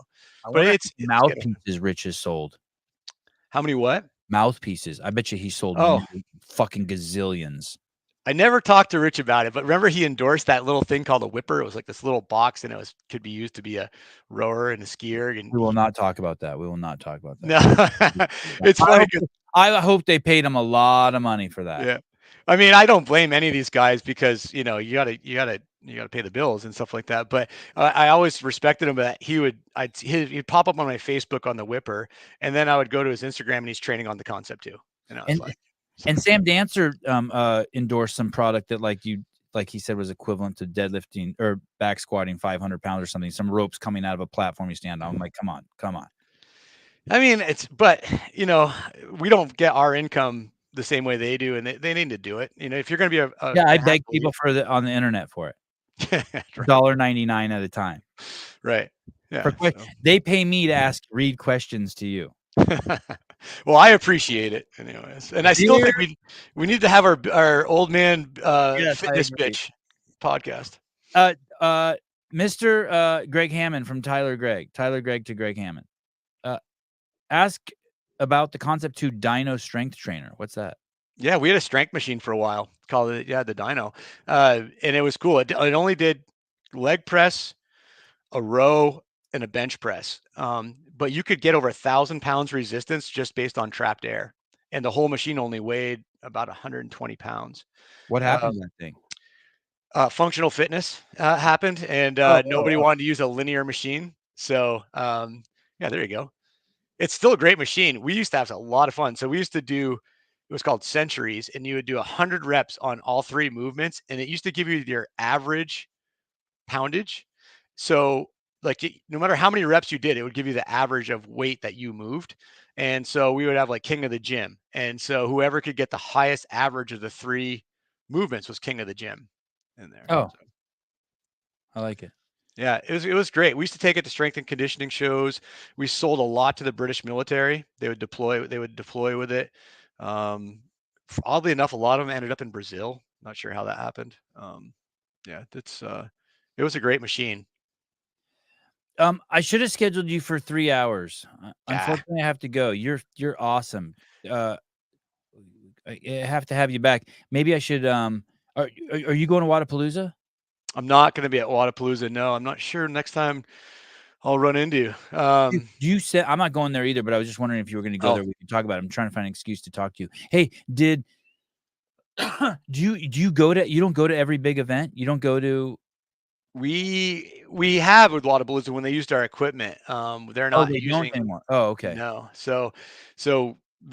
but wonder how it's many getting. mouthpieces Rich has sold. How many what? Mouthpieces. I bet you he sold Oh, fucking gazillions. I never talked to Rich about it, but remember he endorsed that little thing called a whipper. It was like this little box, and could be used to be a rower and a skier. And We will not talk about that. We will not talk about that. no, it's funny. I hope they paid him a lot of money for that. Yeah. I mean, I don't blame any of these guys because, you gotta pay the bills and stuff like that. But I always respected him that he'd pop up on my Facebook on the whipper, and then I would go to his Instagram and he's training on the Concept2. And I was like, And Sam Dancer endorsed some product that like he said was equivalent to deadlifting or back squatting 500 pounds or something. Some ropes coming out of a platform you stand on. I'm like, come on. I mean, but we don't get our income the same way they do, and they need to do it. If you're going to be Yeah, I an beg athlete, people on the internet for it. right, $1.99 at a time. right, yeah. So. They pay me to read questions to you. Well, I appreciate it anyways, and I still Dear, think we need to have our old man yes, I fitness agree. bitch podcast. Mr. Greg Hammond from Tyler Gregg to Greg Hammond. Ask about the Concept2 Dyno Strength Trainer. What's that? Yeah, we had a strength machine for a while called it the Dyno, and it was cool. It only did leg press, a row, and a bench press, but you could get over 1,000 pounds resistance just based on trapped air, and the whole machine only weighed about 120 pounds. What happened Um, to that thing? Functional fitness happened, and nobody wanted to use a linear machine. So yeah, there you go. It's still a great machine. We used to have a lot of fun. So we used to do, it was called centuries, and you would do 100 reps on all three movements, and it used to give you your average poundage. So like no matter how many reps you did, it would give you the average of weight that you moved. And so we would have like king of the gym. And so whoever could get the highest average of the three movements was king of the gym in there. Oh, So. I like it. Yeah, it was great. We used to take it to strength and conditioning shows. We sold a lot to the British military. They would deploy with it. Oddly enough, a lot of them ended up in Brazil. Not sure how that happened. Yeah, it was a great machine. I should have scheduled you for 3 hours. Yeah, Unfortunately, I have to go. You're awesome. I have to have you back. Maybe I should. Are you going to Wadapalooza? I'm not going to be at Wadapalooza. No, I'm not sure next time I'll run into. You said I'm not going there either, but I was just wondering if you were going to go Oh, there. We could talk about it. I'm trying to find an excuse to talk to you. Hey, do you go to? You don't go to every big event. You don't go to. we have with Wadapalooza when they used our equipment. They're Oh, not they don't using. anymore. Oh, okay. No, so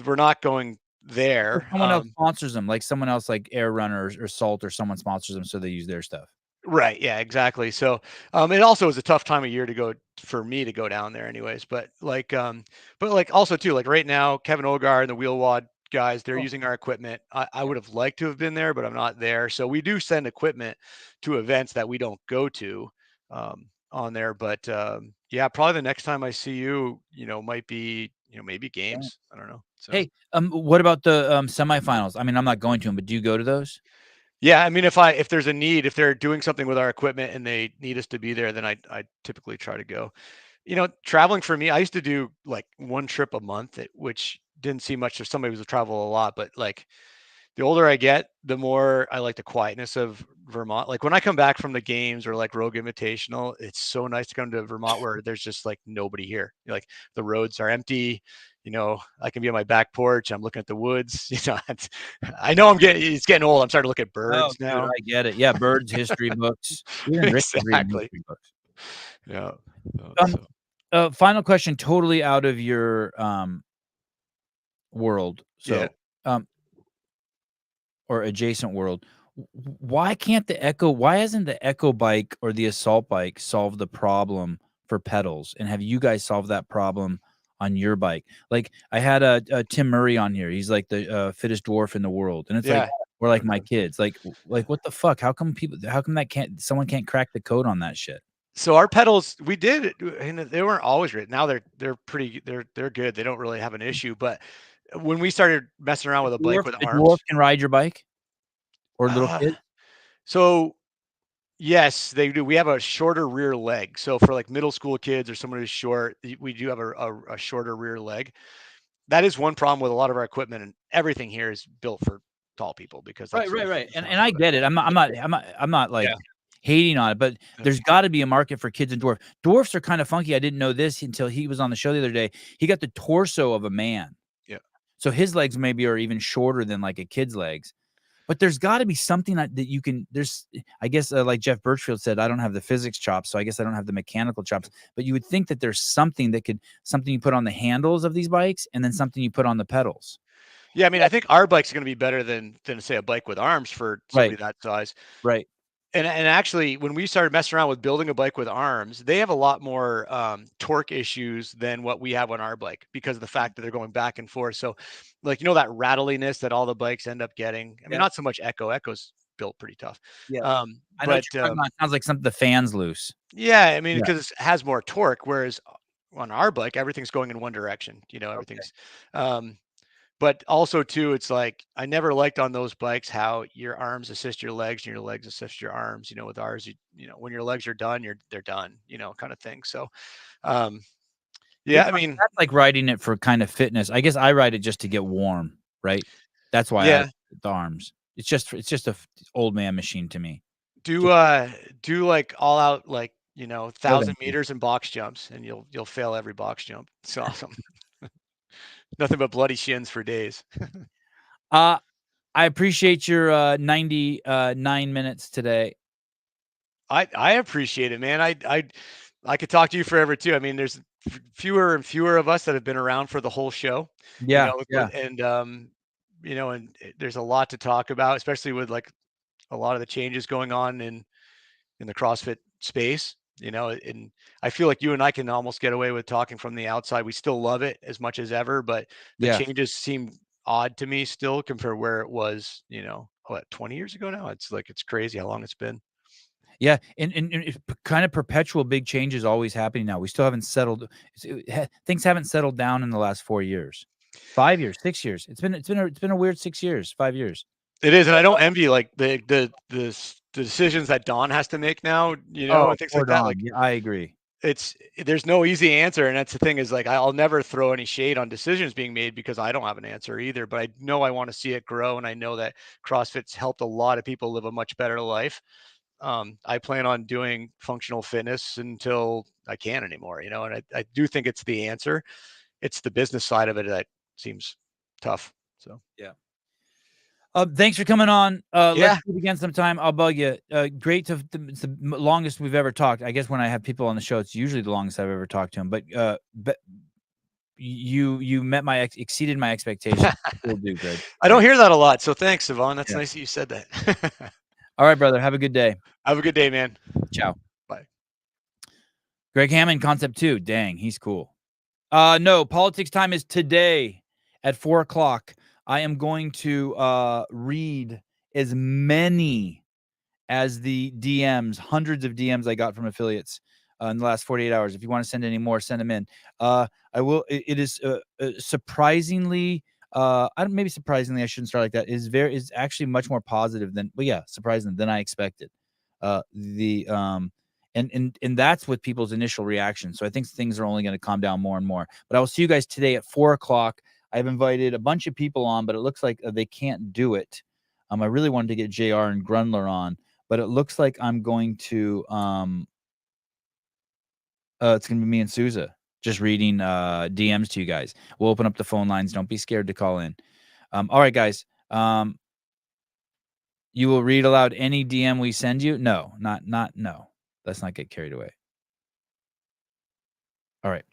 we're not going Or there. someone else sponsors them, like someone else, like Air Runner or Salt, or someone sponsors them, so they use their stuff. Right. Yeah, exactly. So, it also is a tough time of year to go for me to go down there anyways. But also too, like right now, Kevin Ogar and the Wheel Wad guys, they're Oh, using our equipment. I would have liked to have been there, but I'm not there. So we do send equipment to events that we don't go to, on there. But, yeah, probably the next time I see you, might be, maybe yeah. games. I don't know. So. Hey, what about the semifinals? I mean, I'm not going to them, but do you go to those? Yeah, I mean, if there's a need, if they're doing something with our equipment and they need us to be there, then I typically try to go. Traveling for me, I used to do like one trip a month, which didn't seem much to somebody who's travel a lot, but like the older I get, the more I like the quietness of Vermont. Like when I come back from the games or like Rogue Invitational, it's so nice to come to Vermont where there's just like nobody here. Like the roads are empty. I can be on my back porch. I'm looking at the woods. I know it's getting old. I'm starting to look at Oh, birds dude, now. I get it. Yeah, birds, history books. Even Rick was reading Exactly. history books. Yeah. Um, Final question, totally out of your world. Yeah. So, or adjacent world. Why can't the Echo? Why hasn't the Echo bike or the Assault bike solved the problem for pedals? And have you guys solved that problem on your bike? Like I had a Tim Murray on here. He's like the fittest dwarf in the world, and it's like Yeah. we're like my kids. Like what the fuck? How come someone can't crack the code on that shit? So our pedals, we did, and they weren't always great. Now they're pretty, they're good. They don't really have an issue. But when we started messing around with a bike with A dwarf arms, can ride your bike, or little uh, kid. so yes, they do. We have a shorter rear leg. So for like middle school kids or someone who's short, we do have a shorter rear leg. That is one problem with a lot of our equipment, and everything here is built for tall people because Right, that's right, right. that's And how and I get it. I'm not like Yeah. hating on it, but there's got to be a market for kids and dwarf. Dwarfs are kind of funky. I didn't know this until he was on the show the other day. He got the torso of a man. Yeah. So his legs maybe are even shorter than like a kid's legs. But there's got to be something that you can. I guess, like Jeff Birchfield said, I don't have the physics chops, so I guess I don't have the mechanical chops. But you would think that there's something you put on the handles of these bikes, and then something you put on the pedals. Yeah, I mean, I think our bike's going to be better than say a bike with arms for somebody Right, that size. right. And actually, when we started messing around with building a bike with arms, they have a lot more torque issues than what we have on our bike because of the fact that they're going back and forth. So, like, that rattliness that all the bikes end up getting. I mean, Yeah. not so much Echo. Echo's built pretty tough. Yeah. I know what But you're talking about. It sounds like something the fans loose. yeah, I mean, Yeah. because it has more torque, whereas on our bike, everything's going in one direction. Okay. Everything's. Um, but also too, it's like I never liked on those bikes how your arms assist your legs and your legs assist your arms. With ours, when your legs are done, they're done. Kind of thing. So, um, Yeah, yeah, I mean, that's like riding it for kind of fitness. I guess I ride it just to get warm, right? That's why I yeah. the arms. It's just a old man machine to me. Do like all out, like, No, 1,000 meters in box jumps, and you'll fail every box jump. It's awesome. Nothing but bloody shins for days. I appreciate your 99 minutes today. I appreciate it, man. I could talk to you forever too. I mean, there's fewer and fewer of us that have been around for the whole show, Yeah, yeah, and there's a lot to talk about, especially with like a lot of the changes going on in the CrossFit space. And I feel like you and I can almost get away with talking from the outside. We still love it as much as ever, but the yeah. changes seem odd to me still compared where it was, 20 years ago now. It's like it's crazy how long it's been. Yeah, and it's kind of perpetual big changes always happening now. We still haven't settled. Things haven't settled down in the last 4 years, 5 years, 6 years. It's been a weird 6 years, 5 years. It is, and I don't envy like the decisions that Don has to make now, Oh, and things like hold that. on. Like Yeah, I agree. there's no easy answer, and that's the thing is like I'll never throw any shade on decisions being made because I don't have an answer either. But I know I want to see it grow, and I know that CrossFit's helped a lot of people live a much better life. I plan on doing functional fitness until I can't anymore, and I do think it's the answer. It's the business side of it that seems tough. So Yeah. Thanks for coming on. Let's yeah. do it again sometime. I'll bug you. Great it's the longest we've ever talked. I guess when I have people on the show, it's usually the longest I've ever talked to them. But you met exceeded my expectations. Cool dude, Greg. I don't hear that a lot, so thanks, Yvonne. That's Yeah. nice that you said that. All right, brother. Have a good day. Have a good day, man. Ciao. Bye. Greg Hammond, Concept2. Dang, he's cool. No, politics time is today at 4:00. I am going to read as many as the DMs, hundreds of DMs I got from affiliates in the last 48 hours. If you want to send any more, send them in. I will. It is surprisingly. Maybe surprisingly, I shouldn't start like that. Is actually much more positive than, but yeah, surprising than I expected. And that's with people's initial reaction. So I think things are only going to calm down more and more. But I will see you guys today at 4:00. I've invited a bunch of people on, but it looks like they can't do it. I really wanted to get JR and Grundler on, but it looks like I'm going to it's gonna be me and Souza just reading DMs to you guys. We'll open up the phone lines. Don't be scared to call in. All right, guys. You will read aloud any DM we send you? No, not no. Let's not get carried away. All right.